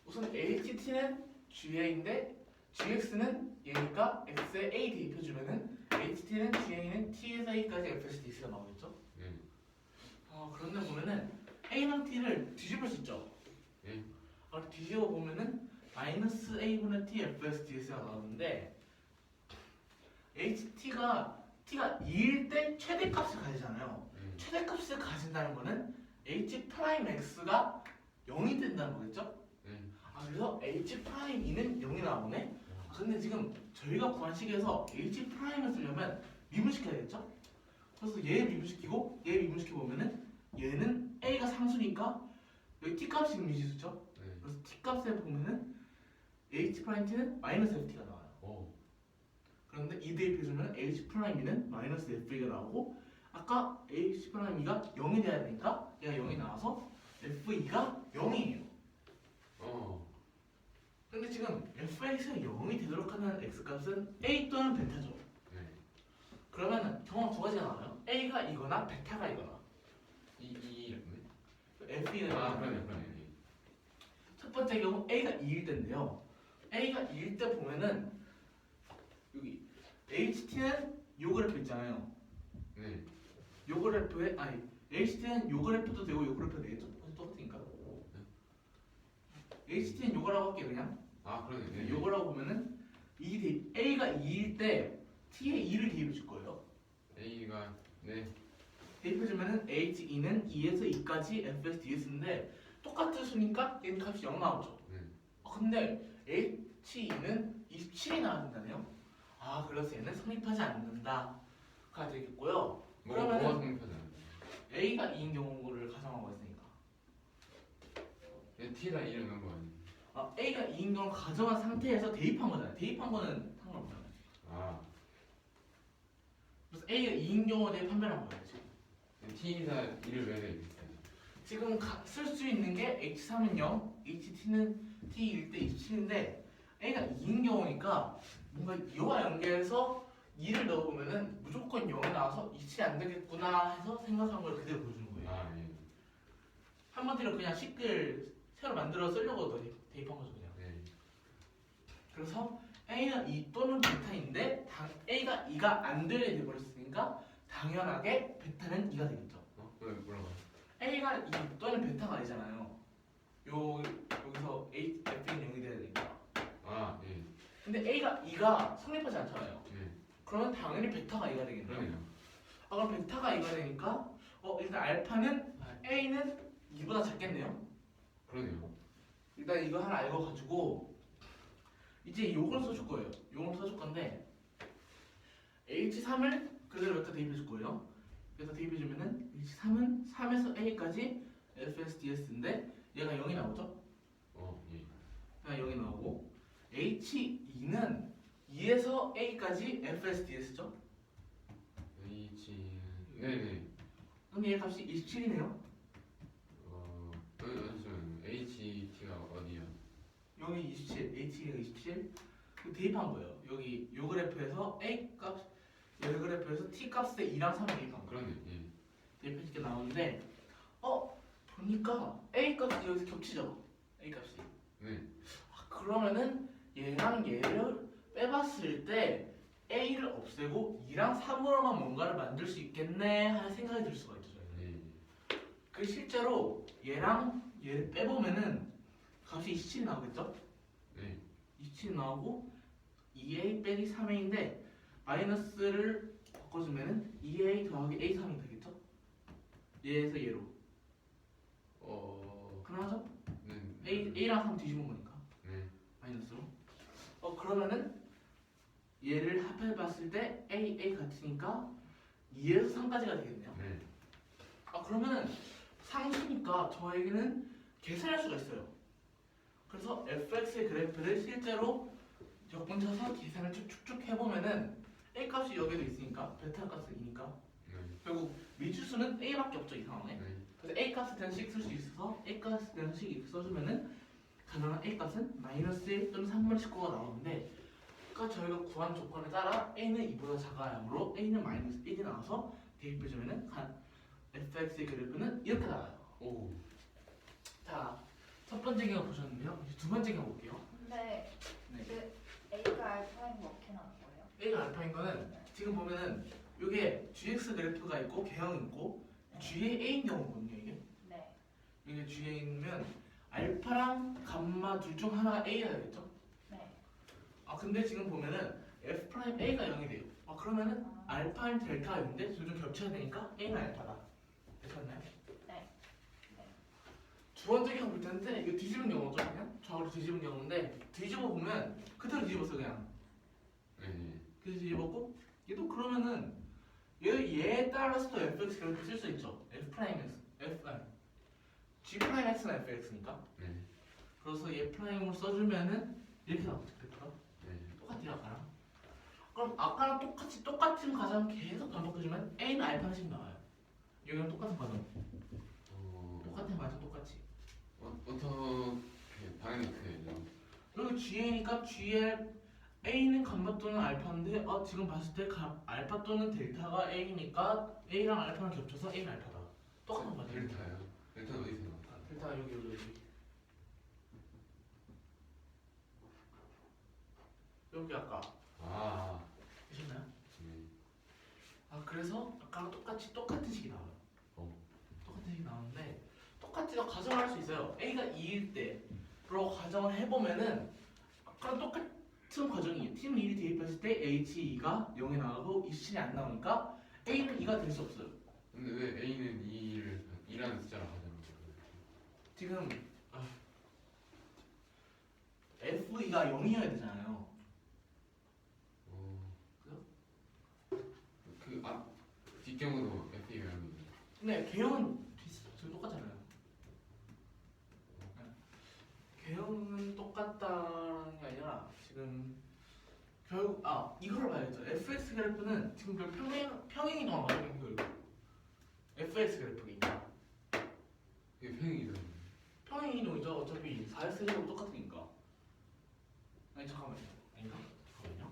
우선 HT는 GA인데 GX는 얘니까 X에 A 대입해주면은 HT는 GA는 T에서 A까지 F에서 D가 나오겠죠?
네.
그런데 보면은 A랑 T를 뒤집을 수 있죠?
네.
뒤집어 보면은 마이너스 A분의 T F에서 D가 나오는데 HT가 T가 2일 때 최대값을 가지잖아요.
네.
최대값을 가진다는 거는 H 프라임 X가 0이 된다는 거겠죠?
네.
그래서 H 프라임 2는 0이 나오네? 근데 지금 저희가 구한 식에서 H 프라임을 쓰려면 미분시켜야겠죠? 그래서 얘 미분시키고 얘 미분시켜 보면은 얘는 A가 상수니까 여기 T 값이 미지수죠?
네.
그래서 T 값에 보면은 H 프라임 T는 마이너스 FT가 나와요.
오.
그런데 이 대입해주면 H 프라임 2는 마이너스 FE가 나오고 아까 H 프라임 2가 0이 돼야 되니까 얘가 0이 나와서 FE가 0이에요. 근데 지금 fx가 0이 되도록 하는 x값은 a 또는 베타죠.
네.
그러면 경우가 두 가지가 나와요. a가 이거나 베타가 이거나.
이랬네.
FE는
그러네.
첫 번째 경우 a가 2일 때인데요. a가 2일 때 보면은 여기 HT는 요 그래프 있잖아요.
네.
요 그래프에 HT는 요 그래프도 되고 요 그래프도 되겠죠? 똑같으니까. HT는 요거라고 할게요 그냥.
그러네. 네.
요거라고 보면은 A가 2일 때 T에 2를 대입해 줄 거예요.
A가 네.
대입해 주면은 H2는 2에서 2까지 Fs DS인데 똑같은 수니까 얘는 값이 0 나오죠.
네.
근데 H2는 27이 나와야 된다네요. 그래서 얘는 성립하지 않는다가 되겠고요.
뭐가
그러면은
성립하지 않아요?
A가 2인 경우를 가정하고 있으니까
T다 이런 거 아니에요?
A가 2인 경우를 가정한 상태에서 대입한 거잖아요. 대입한 거는 상관없잖아요. 그래서 A가 2인 경우에 대해 판별한 거예요. 지금.
T다 이를 왜 대입했어요?
지금 쓸 수 있는 게 H3은 0, HT는 T일 때 27인데 A가 2인 경우니까 뭔가 이와 연계해서 2를 넣어보면은 무조건 0이 나와서 27이 안 되겠구나 해서 생각한 걸 그대로 보여주는 거예요.
예.
한마디로 그냥 식을 새로 만들어 쓰려고 대입한 거죠 그냥.
네.
그래서 A는 2 또는 베타인데 A가 2가 안 되게 돼버렸으니까 당연하게 베타는 2가 되겠죠.
뭐라고?
A가 2 또는 베타가 아니잖아요. 여기서 F는 0이 돼야 되니까.
예.
근데 A가 2가 성립하지 않잖아요.
네.
그러면 당연히 베타가 2가 되겠네요.
그러네요.
그럼 베타가 2가 되니까 일단 알파는 A는 2보다 작겠네요.
그러네요.
일단 이거 하나 알고 가지고 이제 요걸 써줄 거예요. 요걸 써줄 건데 H3을 그대로 여기다 대입해 줄 거예요. 여기다 대입해 주면은 H3은 3에서 A까지 FSDS인데 얘가 0이 나오죠?
예.
얘가 0이 나오고 H2는 2에서 A까지 FSDS죠?
네네.
그럼 얘 값이 27이네요.
잠시만요. HT가 어디야?
여기 27, H가 27. 대입한 거예요. 여기 요 그래프에서 A 값, 요 그래프에서 T 값에 2랑 3을 대입한 거예요.
그러네. 예.
대입해서 나오는데 보니까 A 값이 여기서 겹치죠. A 값이.
네.
그러면은 얘랑 얘를 빼봤을 때 A를 없애고 2랑 3으로만 뭔가를 만들 수 있겠네 하는 생각이 들 수가 있죠. 저희는.
예.
그 실제로 얘랑 얘를 빼보면은 값이 27이 나오겠죠?
네.
27이 나오고 2A 빼기 3A인데 마이너스를 바꿔주면은 2A 더하기 A3이 되겠죠? 얘에서 얘로. 불편하죠?
네.
A랑 3 뒤집은 거니까
네.
마이너스로. 그러면은 얘를 합해봤을 때 A 같으니까 2에서 3까지가 되겠네요.
네.
그러면은 상수니까 저에게는 계산할 수가 있어요. 그래서 fx의 그래프를 실제로 역분쳐서 계산을 쭉쭉쭉 해보면은 a 값이 여기도 있으니까 베타 값은 2니까
네.
결국 미주수는 a밖에 없죠 이 상황에.
네.
그래서 a 값에 대한 식 쓸 수 있어서 a 값에 대한 식 이렇게 써주면은 가능한 a 값은 -1 또는 3분의 19가 나오는데 아까 저희가 구한 조건에 따라 a는 2보다 작아야 하므로 a는 -1이 나와서 대입해주면은 fx의 그래프는 이렇게 나와요.
오.
자, 첫 번째 경우 보셨는데요. 이제 두 번째 경우 볼게요.
근데
네.
그 A가 알파인 거 어떻게 나온 거예요?
A가 알파인 거는 지금 보면은 이게 GX 그래프가 있고 개형이 있고 G의 A인 경우거든요.
네.
이게 GA면 알파랑 감마 둘 중 하나가 A가 되겠죠?
네.
근데 지금 보면은 F 프라임 A가 0이 돼요. 그러면은 알파인 델타가 0인데 둘 중 겹쳐야 되니까 A는 알파다. 되셨나요?
네.
두 번째 경우 볼 텐데 이거 뒤집은 경우죠 그냥 좌우로 뒤집은 경우인데 뒤집어 보면 그대로 뒤집었어 그냥.
네.
그래서 뒤집었고 얘도 그러면은 얘에 따라서도 fx 그래프 쓸 수 있죠. f 프라임 x g 프라임 x는 fx니까.
네.
그래서 얘 프라임으로 써주면은 이렇게 나오죠 그래프가.
네.
똑같아요 아까랑. 그럼 아까랑 똑같은 과정 계속 반복해주면 a는 알파씩 나와요. 여기랑 똑같은 과정. 똑같은 과정 똑같이.
어떻게 방향이 어떻게 되죠?
여기 GA니까 GL A는 감마 또는 알파인데 지금 봤을 때 알파 또는 델타가 A니까 A랑 알파랑 겹쳐서 A는 알파다. 똑같은 거죠.
델타요? 델타는 어디서 나와요?
델타가 여기. 여기 아까
아.
보셨나요?
네.
그래서 아까랑 똑같은 식이 나와요.
어.
똑같은 식이 나오는데 똑같이 가정을 할 수 있어요. A가 2일 때로 가정을 해보면은 아까랑 똑같은 과정이에요. T는 1이 대입했을 때 H2가 0이 나오고 27이 안 나오니까 A는 2가 될 수 없어요.
근데 왜 A는 2라는 숫자를 가져는 거예요?
지금 F2가 0이어야 되잖아요.
그 앞 뒷경우도 F가 0이에요.
근데 개형은 저희 똑같잖아요. 개형은 똑같다는 게 아니라 지금 결국 이거를 봐야겠죠. fx 그래프는 지금 그 평행이 나와요. 이거 fx 그래프니까
그게 평행이죠.
평행 이동이죠. 어차피 4x하고 똑같으니까. 아니 잠깐만요. 아닌가? 잠깐만요.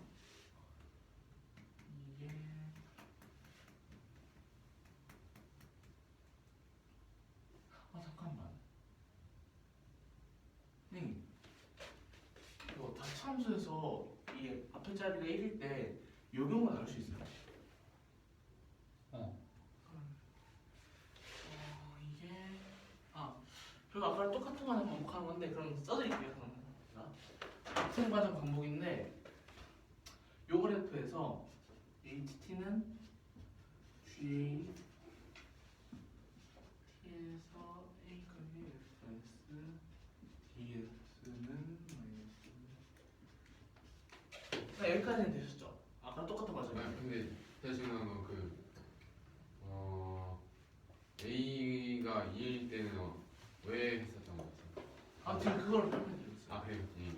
이게 잠깐만. 이거 다차함수에서 이게 앞에 자리가 1일 때 요 경우가 나올 수 있어요. 이게 결국 아까랑 똑같은 과정 반복하는 건데 그럼 써드릴게요. 그럼 같은 과정 반복인데 요 그래프에서 HT는 G T에서 A 곱이 FS DS는 마이너스. 여기까지는 되셨죠? 아까 똑같은 과정.
근데 제가 지금 나온 A가 2일 때는 왜 했었던 거죠?
지금 그걸 설명드렸어요.
그래요? 예.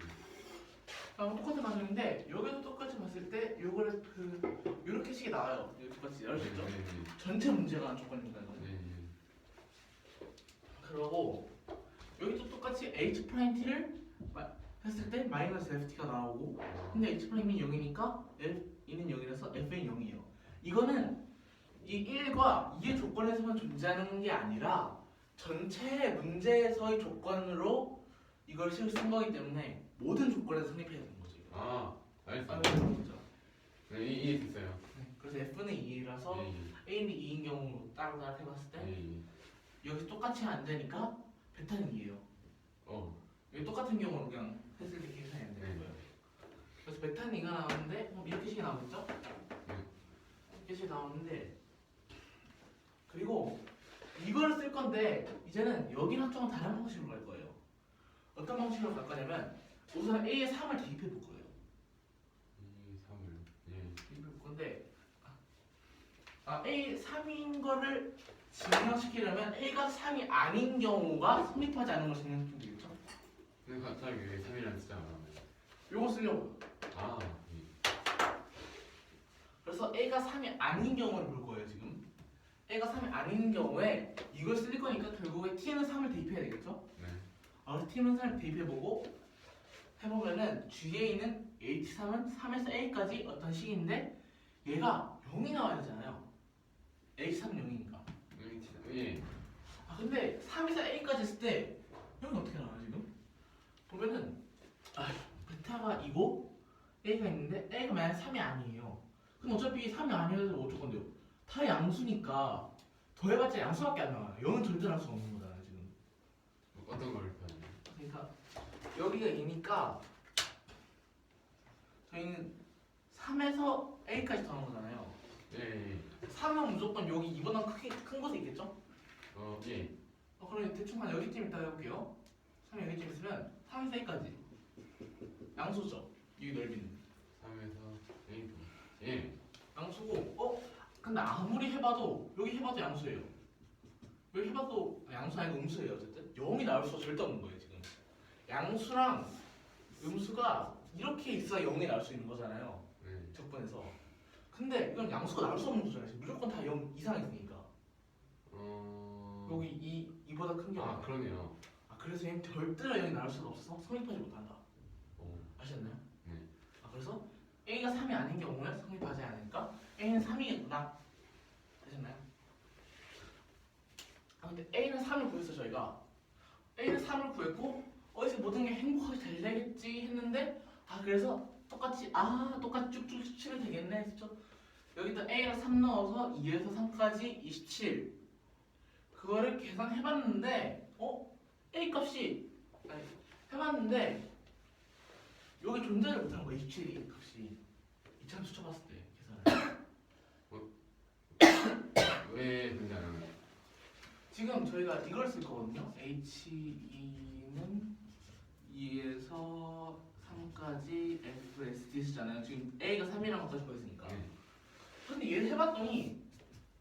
똑같은 과정인데 여기도 똑같이 봤을 때 요 그래프 요렇게 식이 나와요. 여기 똑같이 알수 있죠?
네.
전체 문제가 조건입니다. 이거는.
네.
그러고 여기도 똑같이 h 프라임 t를 했을 때 마이너스 ft가 나오고 근데 h 프라임이 0이니까 f는 0이라서 f는 0이에요. 이거는 이 1과 2의 조건에서만 존재하는 게 아니라 전체 문제에서의 조건으로 이걸 식을 쓴 거기 때문에 모든 조건에서 성립해야 되는 거죠.
알겠어요.
그렇죠.
네, 이해됐어요.
그래서 f는 2라서 a는 2인 경우 따로따로 해봤을 때 여기서 똑같이 안 되니까 베타는 2예요. 여기 똑같은 경우는 그냥 했을 때 계산이 안 되는 거예요. 그래서 베타는 2가 나오는데 이렇게 식이 나오겠죠? 이렇게 식이 나오는데 그리고 이거를 쓸 건 그런데 이제는 여기랑 조금 다른 방식으로 갈 거예요. 어떤 방식으로 갈 거냐면 우선 A에 3을 대입해 볼 거예요.
2, 3을. 예.
대입해 볼 건데 A 3인 거를 증명시키려면 A가 3이 아닌 경우가 성립하지 않는 걸 증명시키면 되겠죠?
근데 갑자기 왜 3이라는 숫자가 나와요?
요거 쓰려고요.
아,
그래서 A가 3이 아닌 경우를 볼 거예요 지금. A가 3이 아닌 경우에 이걸 쓸 거니까 결국에 T는 3을 대입해야 되겠죠?
네.
그래서 T는 3을 대입해보고 해보면은 G에 있는 H3은 3에서 A까지 어떤 식인데 얘가 0이 나와야 되잖아요. H3은 0이니까.
예.
근데 3에서 A까지 했을 때 0이 어떻게 나와요 지금? 보면은 베타가 이고 A가 있는데 A가 만약 3이 아니에요. 그럼 어차피 3이 아니어도 어쩔 건데요? 다 양수니까 더해봤자 양수밖에 안 나와요. 0은 절대 할 수 없는 거잖아요 지금.
어떤 걸 표현해요?
그러니까 여기가 2니까 저희는 3에서 A까지 더하는 거잖아요.
예.
3은 무조건 여기 이보다 큰 곳에 있겠죠?
예.
그럼 대충 한 여기쯤 있다 해볼게요. 3이 여기쯤 있으면 3에서 A까지 양수죠. 이 넓이는
3에서 A. 예.
양수고 근데 아무리 해봐도 여기 해봐도 양수예요. 여기 해봐도 양수 아니고 음수예요. 어쨌든 0이 나올 수가 절대 없는 거예요 지금. 양수랑 음수가 이렇게 있어야 0이 나올 수 있는 거잖아요.
네.
적분에서. 근데 이건 양수가 나올 수 없는 거잖아요. 지금 무조건 다 0 이상 있으니까. 여기 이보다 큰 게
아, 그러네요.
그래서 얘는 절대로 0이 나올 수가 없어서 성립하지 못한다.
오.
아셨나요?
네.
그래서 A가 3이 아닌 경우는 성립하지 않으니까 A는 3이겠구나. 아셨나요? 근데 A는 3을 구했어 저희가. A는 3을 구했고 어디서 모든 게 행복하게 잘 되겠지 했는데 그래서 똑같이 쭉쭉 치면 되겠네 했죠. 여기다 A랑 3 넣어서 2에서 3까지 27 그거를 계산해봤는데 A 값이 해봤는데 여기 존재를 못하는 거야. 27이 값이 이처럼 수쳐봤을 때 계산을.
왜 등장하는 거예요?
지금 저희가 이걸 쓸 거거든요. H2는 2에서 3까지 FSD 쓰잖아요. 지금 A가 3이랑 갖다 주고 있으니까.
네.
근데 얘를 해봤더니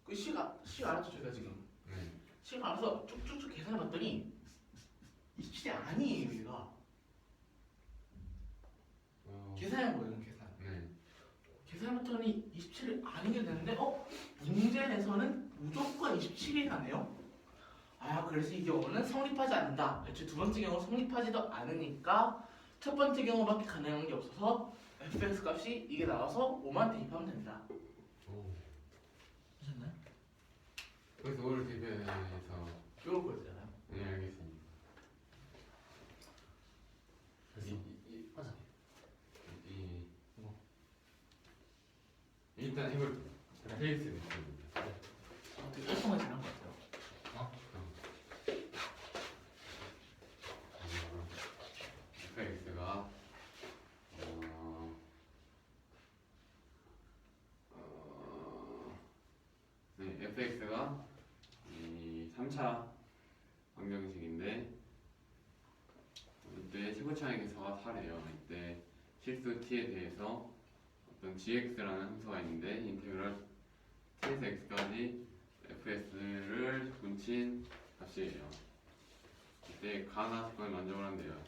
그 C가 알았죠 저희가 지금.
네.
C가 알아서 쭉쭉쭉 계산해봤더니 27이 아니에요 얘가. 계산한 거예요 계산.
네.
계산해봤더니 27이 아니게 되는데 문제 내서는 무조건 27이 가네요. 그래서 이 경우는 성립하지 않는다. 애초에 두 번째 경우 성립하지도 않으니까 첫 번째 경우밖에 가능한 게 없어서 fx 값이 이게 나와서 5만 대입하면 된다.
오.
하셨나요?
그래서 5를 대비해서
이걸 보여주잖아요.
네, 알겠습니다.
맞아.
일단 이걸 페이스 됐습니다.
되게 깔끔하게 지난 것 같아요.
fx가 fx가 이 3차 방정식인데 이때 최고차의 계수가 4래요. 이때 실수 t에 대해서 어떤 gx라는 함수가 있는데 인테그럴 t에서 x까지 fs를 분친 값이에요. 이때 가나 조건을 만족을 한대요.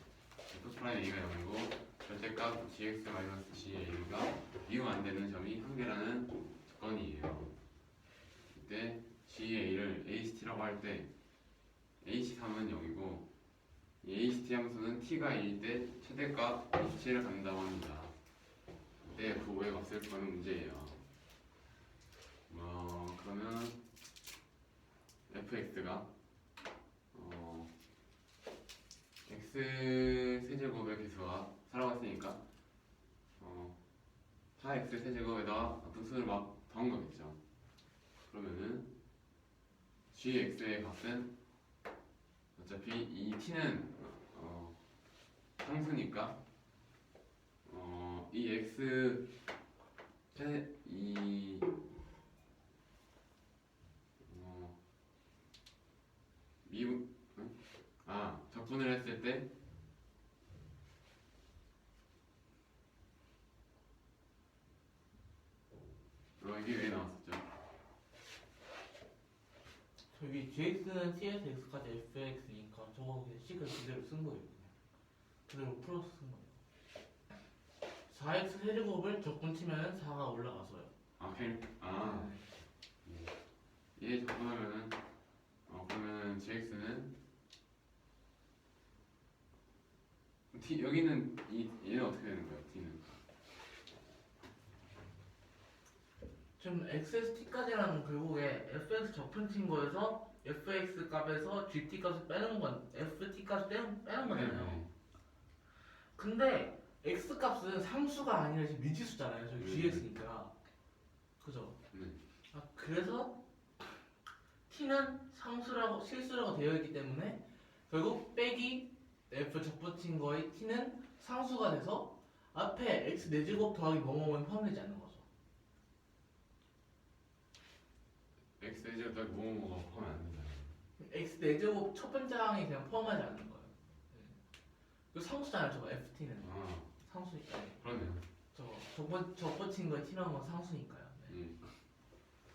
f' a가 0이고 절대값 gx-ga가 미분 안 되는 점이 한 개라는 조건이에요. 이때 ga를 ht라고 할 때 h3은 0이고 이 ht 함수는 t가 2일 때 최대값 27을 갖는다고 합니다. 이때 그 5의 값을 구하는 문제예요. 그러면 fx가 x 세제곱의 개수가 살아갔으니까 4x 세제곱에다가 어떤 수를 막 더한 거겠죠. 그러면은 gx의 값은 어차피 이 t는 상수니까 이 x 미분 적분을 했을 때 이게 왜 나왔었죠?
저기 gx는 t에서 x까지 fx니까 저거 그냥 식을 그대로 쓴 거예요. 그냥 그대로 풀어서 쓴 거예요. 4x 세제곱을 적분치면 4가 올라가서요.
얘 적분하면은 그러면 gx는 t 여기는 얘는 어떻게 되는 거예요? t는
지금 x에서 t까지라는 결국에 fx 적분친 거에서 fx 값에서 gt 값을 빼는 건 ft 값을 빼는 거잖아요. 근데 x 값은 상수가 아니라 지금 미지수잖아요. 저기 gx니까. 그죠?
네.
그래서 t는 상수라고 실수라고 되어 있기 때문에 결국 빼기 f 적분친 거의 t는 상수가 돼서 앞에 x 4제곱 더하기 뭐뭐는 포함되지 않는 거죠.
x 제곱 더하기 뭐뭐가 포함이 안 된다.
x 4제곱 첫 번째 항이 그냥 포함하지 않는 거예요. 그 상수잖아요. 저거 ft는 상수니까.
그러네요.
적분친 거에 t는 건 상수니까요. 네.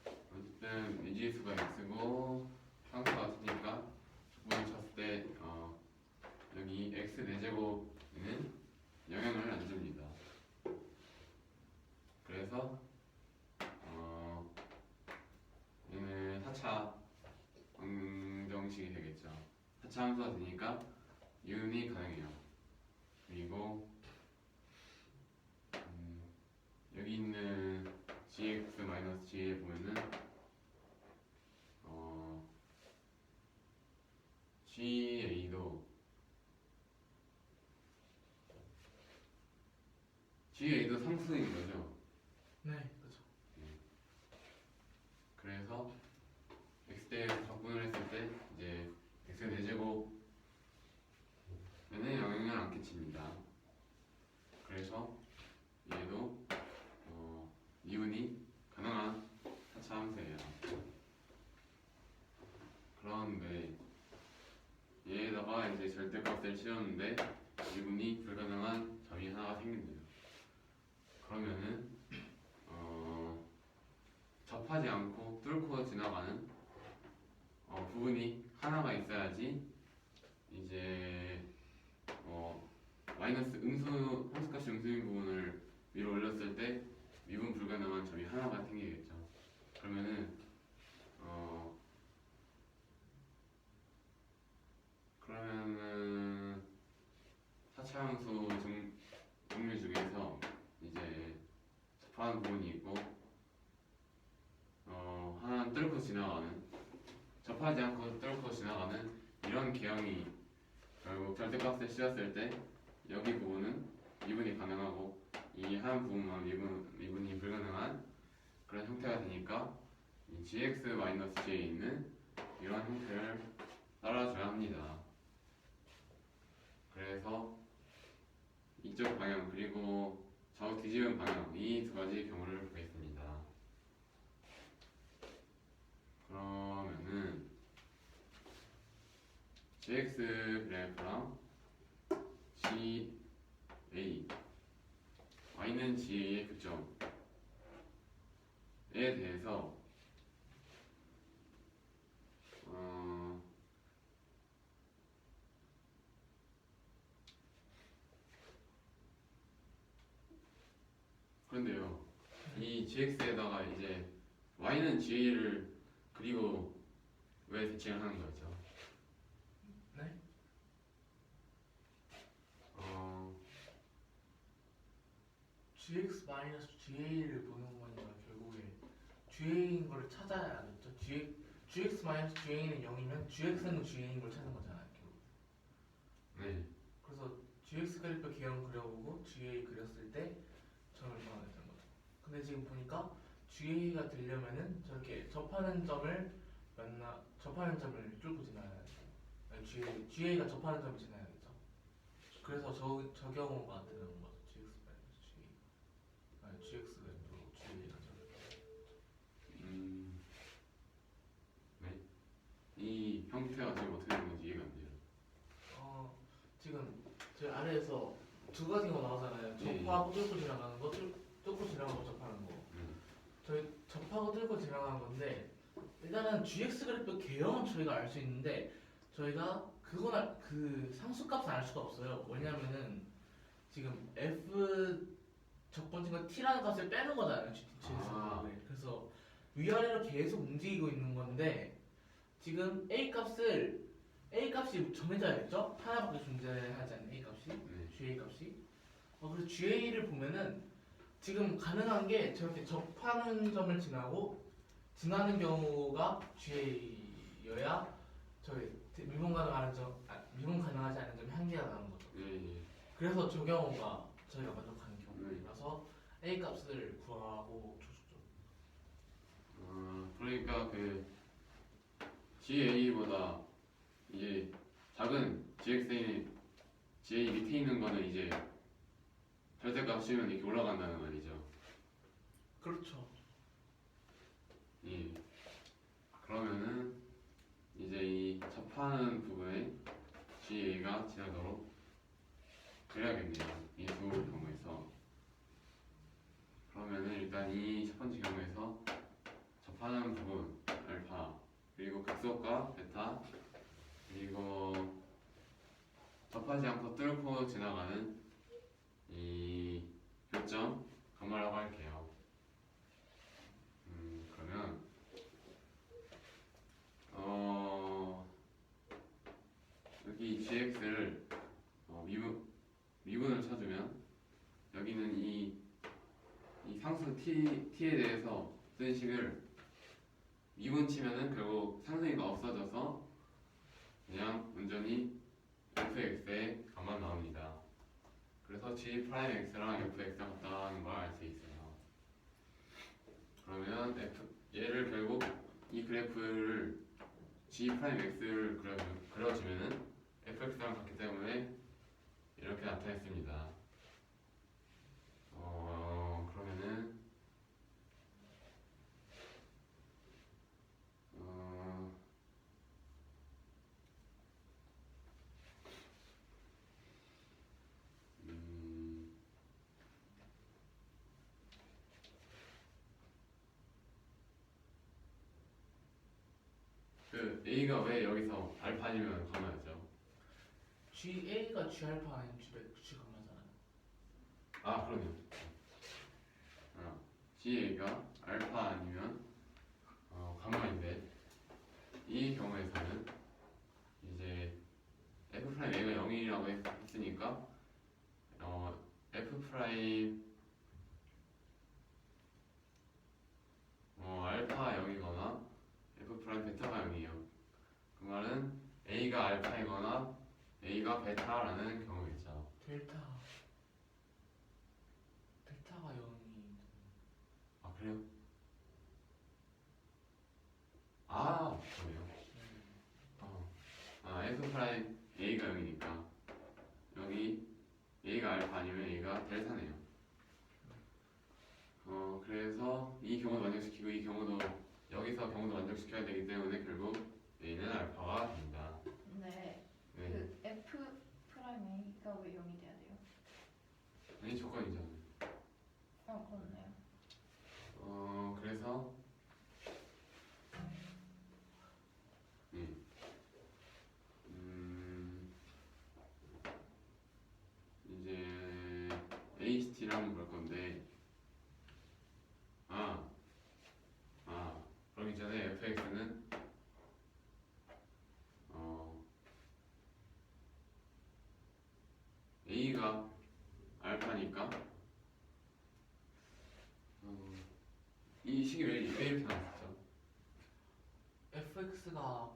어쨌든 미지수가 x고 상수가 같으니까 적분을 쳤을 때 여기 x 4제곱에는 영향을 안 줍니다. 그래서 얘는 하차 방정식이 되겠죠. 하차 함수가 되니까 이음이 가능해요. 그리고 여기 있는 gx-g에 보면은 GA도 상수인 거죠.
네, 그렇죠.
그래서 x대에서 적분을 했을 때 이제 x 4제곱에는 영향을 안 끼칩니다. 그래서 얘도 미분이 가능한 하차 함수예요. 그런데 얘에다가 이제 절대값을 씌웠는데 미분이 불가능한 점이 하나가 생긴대요. 그러면은 접하지 않고 뚫고 지나가는 부분이 하나가 있어야지 이제 마이너스 함수값이 음수인 부분을 위로 올렸을 때 미분 불가능한 점이 하나가 생기겠죠. 그러면은 하차함수 종류 중에서 이제 접하는 부분이 있고 하나는 뚫고 지나가는, 접하지 않고 뚫고 지나가는 이런 개형이 결국 절대값을 씌웠을 때 여기 부분은 미분이 가능하고 이 한 부분만 미분이 불가능한 그런 형태가 되니까 이 gx-g에 있는 이런 형태를 따라줘야 합니다. 그래서 이쪽 방향 그리고 좌우 뒤집은 방향 이 두 가지 경우를 보겠습니다. 그러면은 gx 그래프랑 g a y는 ga의 교점에 대해서 그런데요, 이 gx에다가 이제 y는 ga를 그리고 왜 대칭을 하는 거였죠?
네? gx-ga를 보는 거니까 결국에 ga인 걸 찾아야겠죠. gx-ga는 0이면 gx는 ga인 걸 찾는 거잖아요. 결국.
네.
그래서 gx 그래프 개형 그려보고 ga 그렸을 때 점을 정하게 되는 거죠. 근데 지금 보니까 ga가 되려면은 저렇게 접하는 점을 뚫고 지나야 돼요. ga가 접하는 점을 지나야겠죠. 그래서 저 경우가 되는 거죠. gx가 또 ga가
네. 이 형태가 지금 어떻게 되는 건지 이해가 안 돼요.
지금 저희 아래에서 두 가지가 나오잖아요.
예,
접하고 뚫고 지나가는 거, 뚫고 지나가고 접하는 거. 저희 접하고 뚫고 지나가는 건데 일단은 GX 그래프 개형은 저희가 알 수 있는데 저희가 그 상수값은 알 수가 없어요. 왜냐면은 지금 F 적분친과 T라는 값을 빼는 거잖아요. GX에서. 그래서 위아래로 계속 움직이고 있는 건데 지금 A 값이 정해져야겠죠? 하나밖에 존재하지 않는 A 값이 GA 값이. 그래서 GA를 보면은 지금 가능한 게 저렇게 접하는 점을 지나는 경우가 GA여야 저희 미분 가능하지 않은 점이 한 개가 나오는 거죠. 그래서 저 경우가 저희가 만족하는 경우라서 A 값을 구하고 줬죠.
그러니까 그 GA보다 이제 작은 GA 밑에 있는 거는 이제 절대값 씌우면 이렇게 올라간다는 말이죠.
그렇죠.
예. 그러면은 이제 이 접하는 부분에 GA가 지나도록 그래야겠네요. 이 두 경우에서. 그러면은 일단 이 첫 번째 경우에서 접하는 부분 알파 그리고 극소과 베타 그리고 접하지 않고 뚫고 지나가는 이 교점 감마라고 할게요. 그러면 여기 gx를 미분을 쳐주면 여기는 이 상수 t에 대해서 쓴 식을 미분 치면은 결국 상승이가 없어져서 그냥 온전히 fx의 값만 나옵니다. 그래서 g 프라임 x랑 fx가 같다는 걸 알 수 있어요. 그러면 얘를 결국 이 그래프를 g 프라임 x를 그려주면은 fx랑 같기 때문에 이렇게 나타냈습니다. 그러면은 그 a가 왜 여기서 알파 아니면 가마였죠?
GA가 G알파 아니면 G 감마잖아요.
그러네요. GA가 알파 아니면 감마인데 이 경우에서는 이제 F 프라임 A가 0이라고 했으니까 F 프라임 알파 0이거나 F 프라임 베타가 0이에요. 그 말은 A가 알파이거나 A가 베타라는 경우겠죠.
베타가 0이.
그래요? 그래요. F 프라임 A가 0이니까 여기 A가 알파 아니면 A가 델타네요. 그래서 이 경우도 만족시키고 이 경우도 여기서 경우도 만족시켜야 되기 때문에 결국 A는 알파가 됩니다.
네.
네.
그 F 프라임 A가 왜 0이 돼야 돼요?
이 조건이잖아요.
그렇네요.
그래서 이제 HT를 한번 볼 건데 그러기 전에 fx는 a가 알파니까 이 식이 왜 이렇게 나왔죠?
FX가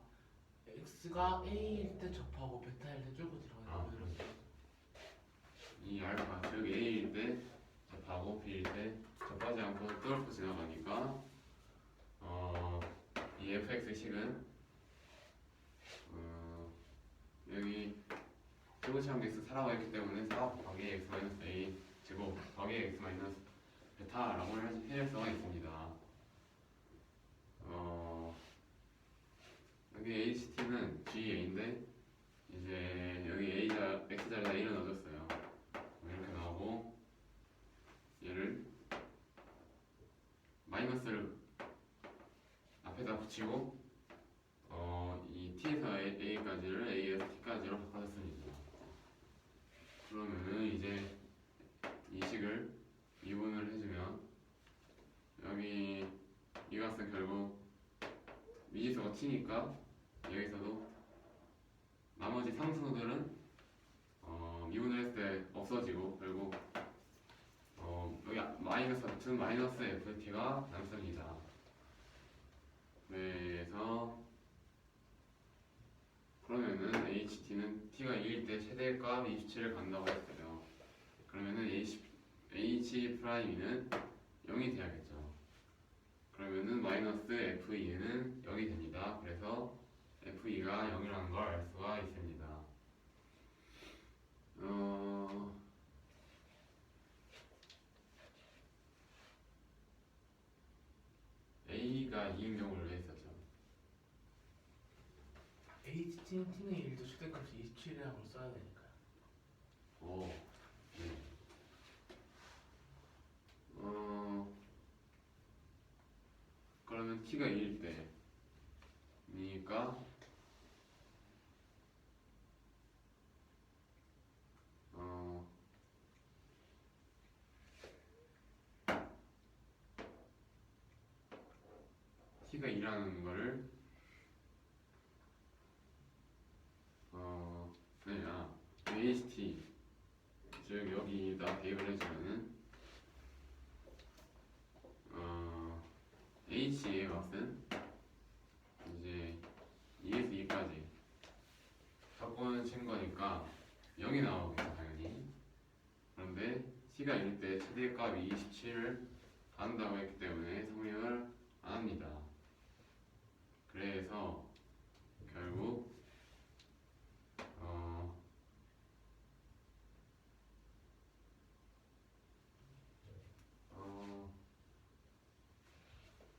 X가 A일 때 접하고 베타일 때 쫄고 들어가는 거예요.
이 알파 즉 a일 때 접하고 b일 때 접하지 않고 뚫고 지나가니까 이 fx 식은 여기 제곱치항 x 4라고 했기 때문에 4 곱하기 x 마이너스 a 제곱 더하기 x 마이너스 베타라고 해낼 수가 있습니다. 여기 HT는 GA인데 이제 여기 A자 X자리에다 A를 넣어줬어요. 이렇게 나오고 얘를 마이너스를 앞에다 붙이고 이 T에서 A까지를 A에서 T까지로 바꿔줬습니다. 그러면은 이제 이 식을 미분을 해주면 여기 이 값은 결국 미지수가 T니까 여기서도 나머지 상수들은 미분을 했을 때 없어지고 결국 여기 마이너스가 붙은 마이너스 FT가 남습니다. 그래서 그러면은 HT는 T가 2일 때 최대값 27을 간다고 했어요. 그러면은 H 프라임은 0이 돼야겠죠. 그러면은 마이너스 FE는 0이 됩니다. 그래서 FE가 0이라는 걸 알 수가 있습니다. A가 2인 경우를 왜 했었죠?
HT는 T는 1도 최대값이 27이라고 써야 되니까요.
오, 네. 그러면 T가 2일 때니까 T가 2라는 거를 HT 즉 여기다 대입을 해주면은 H의 값은 이제 2에서 2까지 바꾸는 친 거니까 0이 나오겠죠 당연히. 그런데 T가 1일 때 최대값이 27을 가는다고 했기 때문에 성립을 안 합니다. 그래서 결국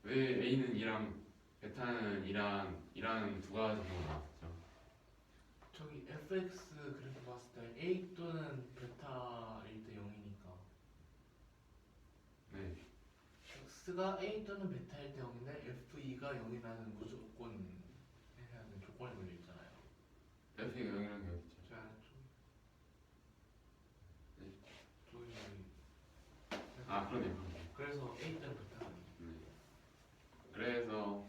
왜 A는 2랑 베타는 2라는 두 가지로 나왔죠?
저기 fx 그래프 봤을 때 a 또는 베타일 때 0이니까
네.
x가 a 또는 베타일 때 0인데 fe가 0이라는 무조건 해야 하는 조건이 걸려 있잖아요.
F가 0이라는 게 어딨죠?
자,
네.
저기
아 그러네요.
그래서 a 또는 베타가
네. 그래서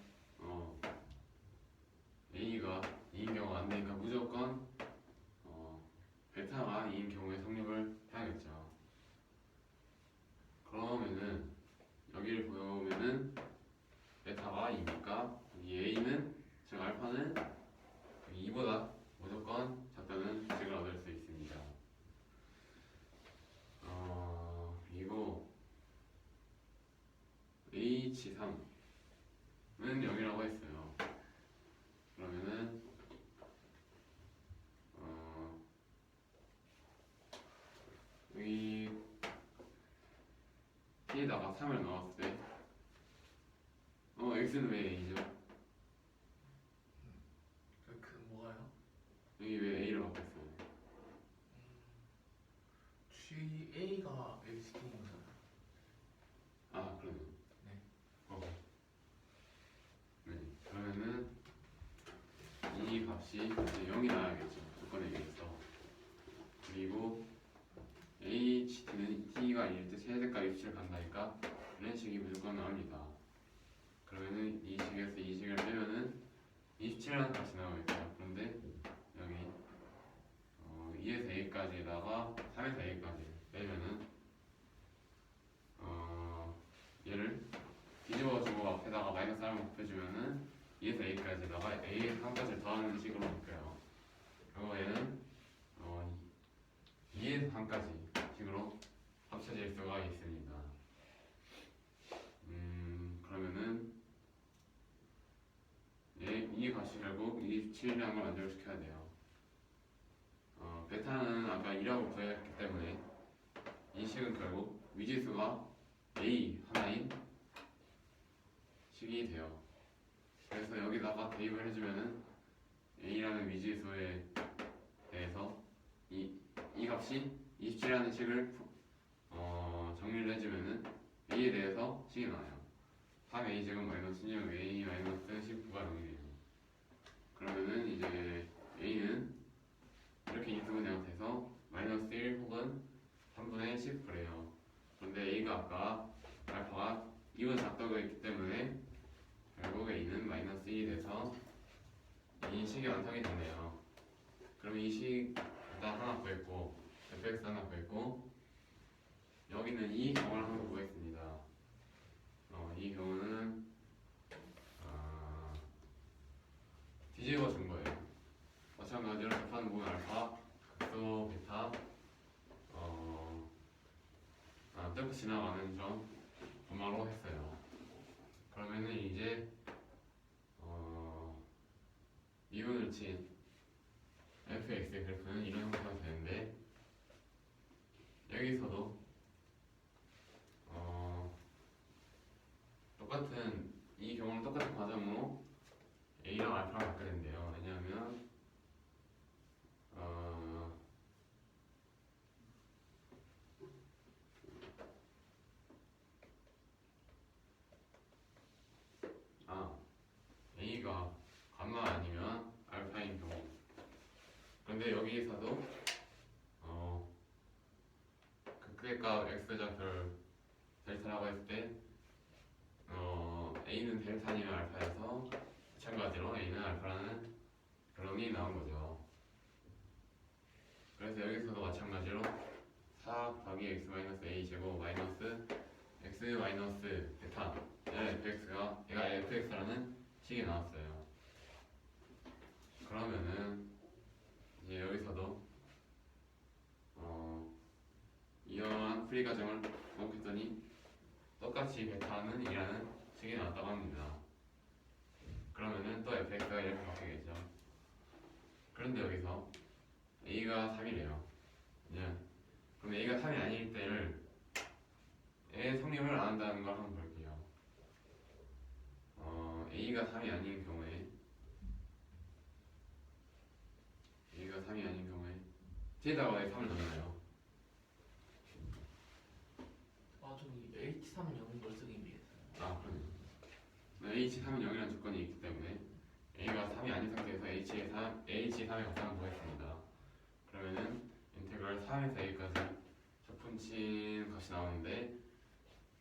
A가 2인 경우가 안 되니까 무조건 베타가 2인 경우에 성립을 해야겠죠. 그러면은 여기를 보면은 베타가 2니까 이 A는 즉 알파는 2보다 무조건 작다는 식을 얻을 수 있습니다. 그리고 H3은 0이라고 했어요. 그러면은 여기 T에다가 3을 넣었을 때 X는 왜 A죠?
그 뭐가요?
여기 왜 A를 바꿨어요?
GA가 LCD인 거잖아요.
아 그러네.
네.
네. 그러면은 이 값이 이제 0이 나와야겠죠. 조건에 의해서. 그리고 HT는 T가 1일 때 최대값 27을 간다니까 이런 식이 무조건 나옵니다. 그러면은 이 식에서 이 식을 빼면은 27이라는 값이 나오겠죠. 그런데 여기 2에서 A까지에다가 3에서 A까지 빼면은 얘를 뒤집어주고 앞에다가 마이너스 1을 곱해주면은 2에서 A까지에다가 A에서 3까지를 더하는 식으로 바뀌어요. 그리고 얘는 2에서 3까지 식으로 합쳐질 수가 있습니다. 그러면은 이 값이 결국 27이라는 걸 만족시켜야 돼요. 베타는 아까 2라고 구했기 때문에 이 식은 결국 미지수가 A 하나인 식이 돼요. 그래서 여기다가 대입을 해주면은 a라는 미지수에 대해서 이 값이 27이라는 식을 정리를 해주면은 a에 대해서 식이 나와요. 3a 제곱 마이너스 16a 마이너스 19가 0이에요. 그러면은 이제 a는 이렇게 인수분해가 돼서 마이너스 1 혹은 3분의 19래요. 그런데 a가 아까 알파가 2분 작도가 있기 때문에 결국 a는 마이너스 1이 돼서 이 식이 완성이 됐네요. 그럼 이 식 일단 하나 구했고 fx 하나 구했고 여기는 이 경우를 한번 구했습니다. 이 경우는 뒤집어 준 거예요. 마찬가지로 재판 보면 알파, 극소, 베타 뚫고 지나가는 점 분모로 했어요. 그러면은 이제 미분을 친 fx의 그래프는 이런 형태가 되는데 여기서도 똑같은 이 경우는 똑같은 과정으로 a랑 알파를 갖게 된대요. 왜냐하면 a가 감마 아니면 알파인 경우. 그런데 여기에서도 극대값 x좌표를 델타라고 했을 때 a는 델타 아니면 알파여서 마찬가지로 a는 알파라는 결론이 나온 거죠. 그래서 여기서도 마찬가지로 4 더하기 x 마이너스 a 제곱 마이너스 x 마이너스 베타 fx가 얘가 fx라는 식이 나왔어요. 그러면은 이제 여기서도 이러한 풀이 과정을 반복했더니 똑같이 베타는 2라는 식이 나왔다고 합니다. 그러면은 또 fx가 이렇게 바뀌겠죠. 그런데 여기서 a가 3이래요. 그럼 a가 3이 아닐 때를 의 성립을 안 한다는 걸 한번 볼게요. a가 3이 아닌 경우에 a가 3이 아닌 경우에 뒤에다가 왜 3을 넣나요?
저기 H3은 0인 걸 쓰기 위해서.
그러네. h3은 0이라는 조건이 있기 때문에 a가 3이 아닌 상태에서 h3의 값을 구했습니다. 그러면은 인테그랄 3에서 a까지 적분친 값이 나오는데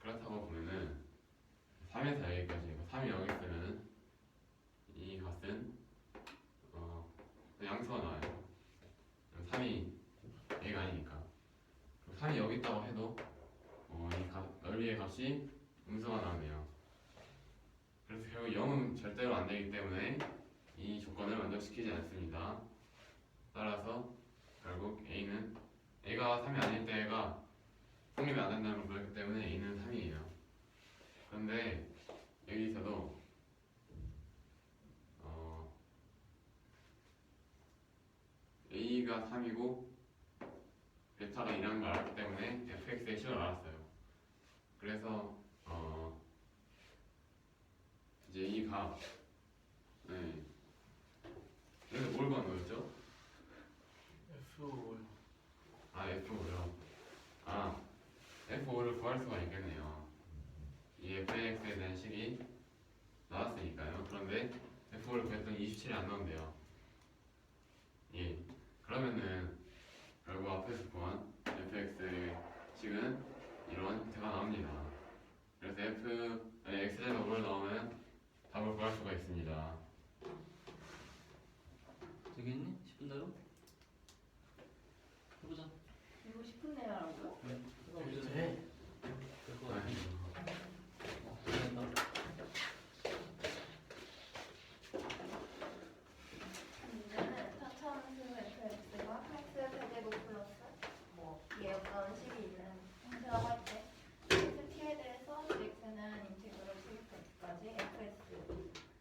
그렇다고 보면은 3에서 a까지 3이 0이 있으면은 이 값은 양수가 나와요. 3이 a가 아니니까. 3이 여기 있다고 해도 넓이의 값이 음수가 나오네요. 그래서 결국 0은 절대로 안 되기 때문에 이 조건을 만족시키지 않습니다. 따라서 결국 a가 3이 아닐 때가 성립이 안 된다는 걸 보였기 때문에 a는 3이에요. 그런데 여기서도 a가 3이고 베타가 2라는 걸 알았기 때문에 fx의 식을 알았어요. 그래서 이제 이 값 그래서 뭘 구한 거였죠?
F5.
F5요. F5를 구할 수가 있겠네요. 이 fx에 대한 식이 나왔으니까요. 그런데 F5를 구했더니 27이 안 나온대요. 예. 그러면은 결국 앞에서 구한 fx의 식은 이런 형태가 나옵니다. 그래서 x제곱을 넣으면 답을 구할 수가 있습니다.
되겠니? 10분 대로? 해보자.
이거 10분 내라고요?
네.
될것 같아. 된다.
문제는 차차함수 fx가 x 세제곱 플러스 이 어떤 식이 있는 형태라고 할 때 x t에 대해서 gx는 인테그럴 7까지 fs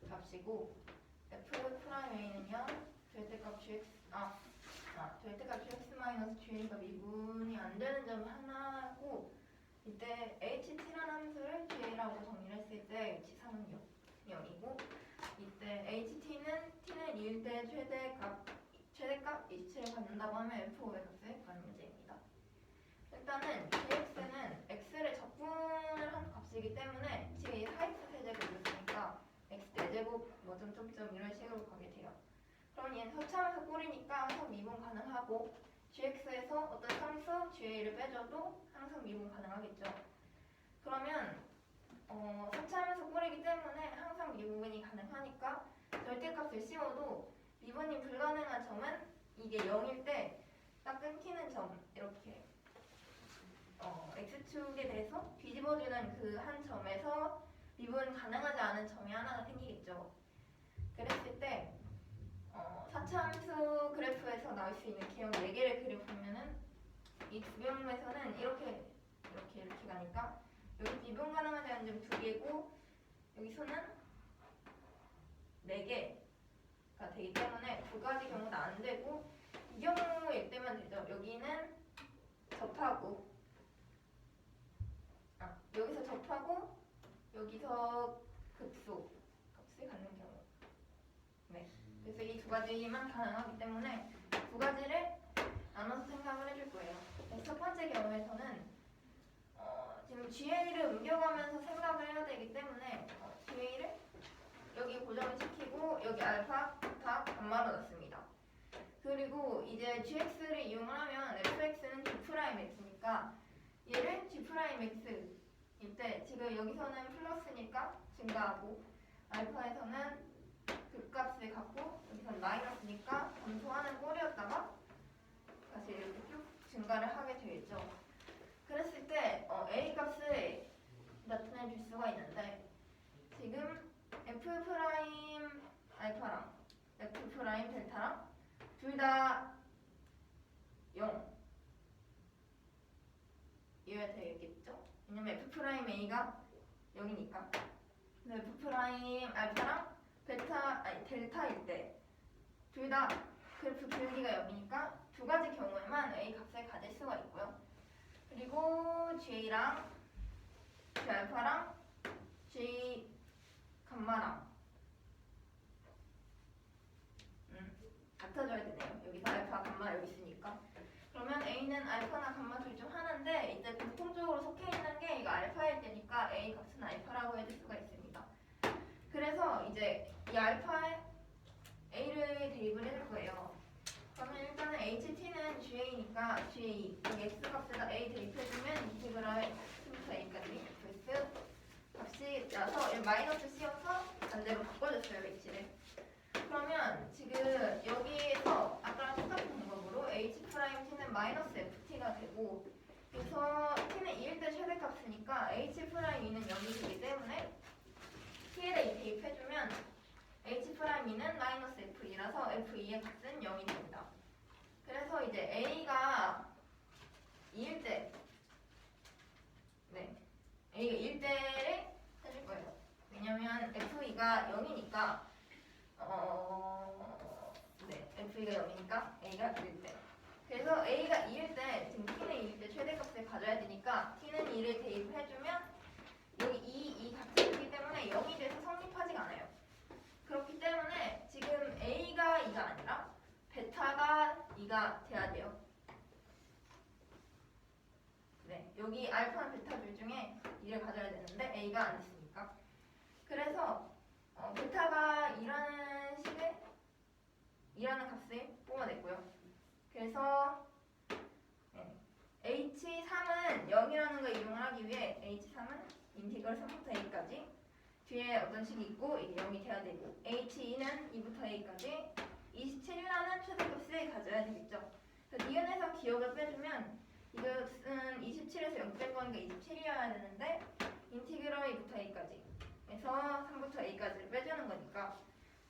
값이고 f 프라임A는요 절대값 x 마이너스 g가 미분이 안 되는 점 하나고 이때 ht라는 함수를 g라고 정리를 했을 때 h3은 0이고 이때 t는 2일 때 최대 된다고 하면 F5의 값을 구하는 문제입니다. 일단은 dx는 x를 적분을 한 값이기 때문에 지금 이 4x 세제곱을 쓰니까 x 4제곱 뭐 점점점 이런 식으로 가게 돼요. 그럼 얘는 서차함에서 꼴이니까 항상 미분 가능하고 gx에서 어떤 상수 ga를 빼줘도 항상 미분 가능하겠죠. 그러면 서차함에서 꼴이기 때문에 항상 미분이 가능하니까 절대값을 씌워도 미분이 불가능한 점은 이게 0일 때 딱 끊기는 점 이렇게 x축에 대해서 뒤집어주는 그 한 점에서 미분 가능하지 않은 점이 하나가 생기겠죠. 그랬을 때 사차함수 그래프에서 나올 수 있는 개형 4개를 그려보면은 이 두 경우에서는 이렇게 가니까 여기 미분 가능하지 않은 점 2개고 여기서는 4개가 되기 때문에 두 가지 경우는 안 되고 이 경우일 때만 되죠. 여기는 접하고 여기서 접하고 여기서 급소 값을 갖는 경우. 네. 그래서 이 두 가지만 가능하기 때문에 두 가지를 나눠서 생각을 해줄 거예요. 첫 번째 경우에서는 지금 GA를 옮겨가면서 생각을 해야 되기 때문에 GA를 여기 고정을 시키고 여기 알파, 베타, 감마로 놨습니다. 그리고 이제 GX를 이용을 하면 FX는 G'X니까 얘를 G'X 이때 지금 여기서는 플러스니까 증가하고 알파에서는 극값을 갖고 여기서는 마이너스니까 감소하는 꼴이었다가 다시 이렇게 쭉 증가를 하게 되겠죠. 그랬을 때 A 값을 나타내 줄 수가 있는데 지금 F 프라임 알파랑 F 프라임 델타랑 둘 다 0 이어야 되겠죠? 왜냐면 F 프라임 A가 0이니까. 근데 F 프라임 알파랑 델타일 때 둘 다 그래프 기울기가 0이니까 두 가지 경우에만 A 값을 가질 수가 있고요. 그리고 G랑 G 알파랑 G 감마랑 같아져야 되네요. 여기서 알파, 감마 여기 있으니까. 그러면 A는 알파나 감마 둘 중 하나인데 이때 공통적으로 속해 있는 게 이거 알파일 때니까 A 값은 알파라고 해줄 수가 있습니다. 그래서 이제 이 알파에 A를 대입을 해줄 거예요. 그러면 일단은 HT는 GA니까 GA 여기 X 값에다 A 대입해주면 인테그랄 X부터 A까지 FS 값이 나서 마이너스 씌워서 반대로 바꿔줬어요 H를. 그러면 지금 여기에서 아까랑 똑같은 방법으로 H 프라임 T는 마이너스 FT가 되고 그래서 T는 2일 때 최대값이니까 H 프라임 2는 0이 되기 때문에 T에다 대입해주면 H 프라임 2는 마이너스 F2라서 F2의 값은 0이 됩니다. 그래서 이제 A가 2일 때 A가 1일 때를 해줄 거예요. 왜냐면 F2가 0이니까 F2가 0이니까 A가 2일 때. 그래서 A가 2일 때 지금 T는 2일 때 최대값을 가져야 되니까 T는 2를 대입해주면 여기 이 값이 있기 때문에 0이 돼서 성립하지가 않아요. 그렇기 때문에 지금 A가 2가 아니라 베타가 2가 돼야 돼요. 네, 여기 알파나 베타 둘 중에 2를 가져야 되는데 A가 안 됐으니까. 그래서 베타가 2라는 값을 뽑아냈고요. 그래서 H3은 0이라는 걸 이용을 하기 위해 H3은 인티그럴 3부터 A까지 뒤에 어떤 식이 있고 이게 0이 돼야 되고 H2는 2부터 A까지 27이라는 최대값을 가져야 되겠죠. 그래서 니은에서 기억을 빼주면 이것은 27에서 0 뺀 거니까 27이어야 되는데 인티그럴 2부터 A까지 에서 3부터 A까지를 빼주는 거니까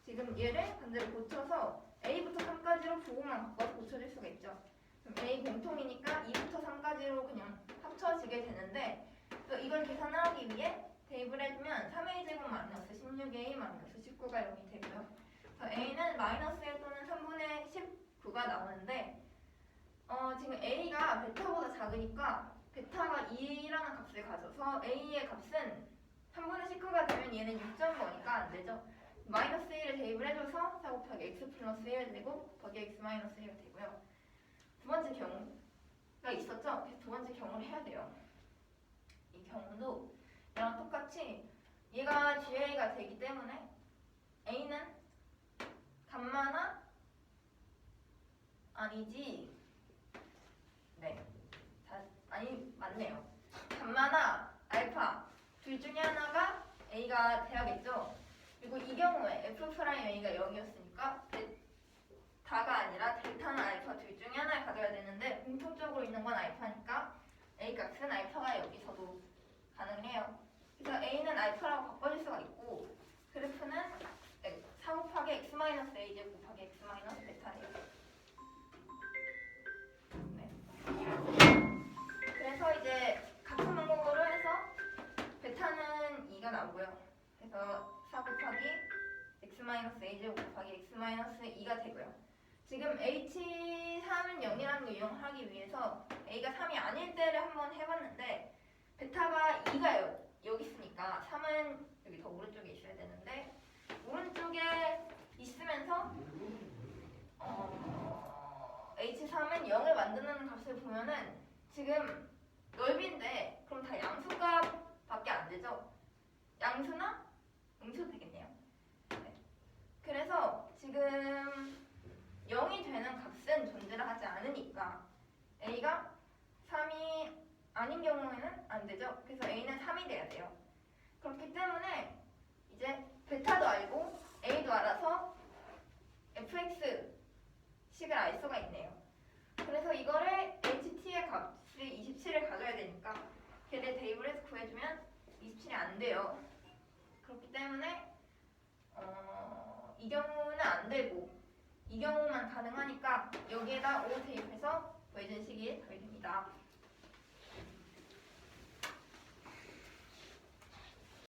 지금 얘를 반대로 고쳐서 A부터 3까지로 부호만 바꿔서 고쳐줄 수가 있죠. 그럼 A 공통이니까 2부터 3까지로 그냥 합쳐지게 되는데 또 이걸 계산을 하기 위해 대입을 해주면 3A 제곱 마이너스 16A 마이너스 19가 0이 되고요. 그래서 A는 마이너스 1 또는 3분의 19가 나오는데 지금 A가 베타보다 작으니까 베타가 2라는 값을 가져서 A의 값은 3분의 19가 되면 얘는 6.5니까 안 되죠. 마이너스 1을 대입을 해줘서 4 곱하기 x 플러스 1 되고 곱하기 x 마이너스 1이 되고요. 두 번째 경우가 있었죠? 그래서 두 번째 경우를 해야 돼요. 이 경우도 얘랑 똑같이 얘가 GA가 되기 때문에 A는 감마나 아니지. 네. 아니 맞네요. 감마나 알파 둘 중에 하나가 A가 돼야겠죠. 그리고 이 경우에 F'A가 0이었으니까 다가 아니라 델타나 알파 둘 중에 하나를 가져야 되는데 공통적으로 있는 건 알파니까 A 값은 알파가 여기서도 가능해요. 그래서 A는 알파라고 바꿔줄 수가 있고 그래프는 4 곱하기 x-aj 곱하기 x-베타예요. 네. 그래서 이제 같은 방법으로 해서 베타는 2가 나오고요. 그래서 4 곱하기 x-aj 곱하기 x-2가 되고요. 지금 h3은 0이라는 걸 이용하기 위해서 a가 3이 아닐 때를 한번 해봤는데 베타가 2가 여기 있으니까 3은 여기 더 오른쪽에 있어야 되는데 오른쪽에 있으면서 h3은 0을 만드는 값을 보면은 지금 넓이인데 그럼 다 양수값밖에 안 되죠? 양수나 음수 되겠네요. 네. 그래서 지금 0이 되는 값은 존재를 하지 않으니까 a가 3이 아닌 경우에는 안 되죠. 그래서 a는 3이 돼야 돼요. 그렇기 때문에 이제 베타도 알고 a도 알아서 fx식을 알 수가 있네요. 그래서 이거를 ht의 값을 27을 가져야 되니까 걔를 대입을 해서 구해주면 27이 안 돼요. 그렇기 때문에 이 경우는 안 되고 이 경우만 가능하니까 여기에다 5 대입해서 구해준 식이 답이 됩니다.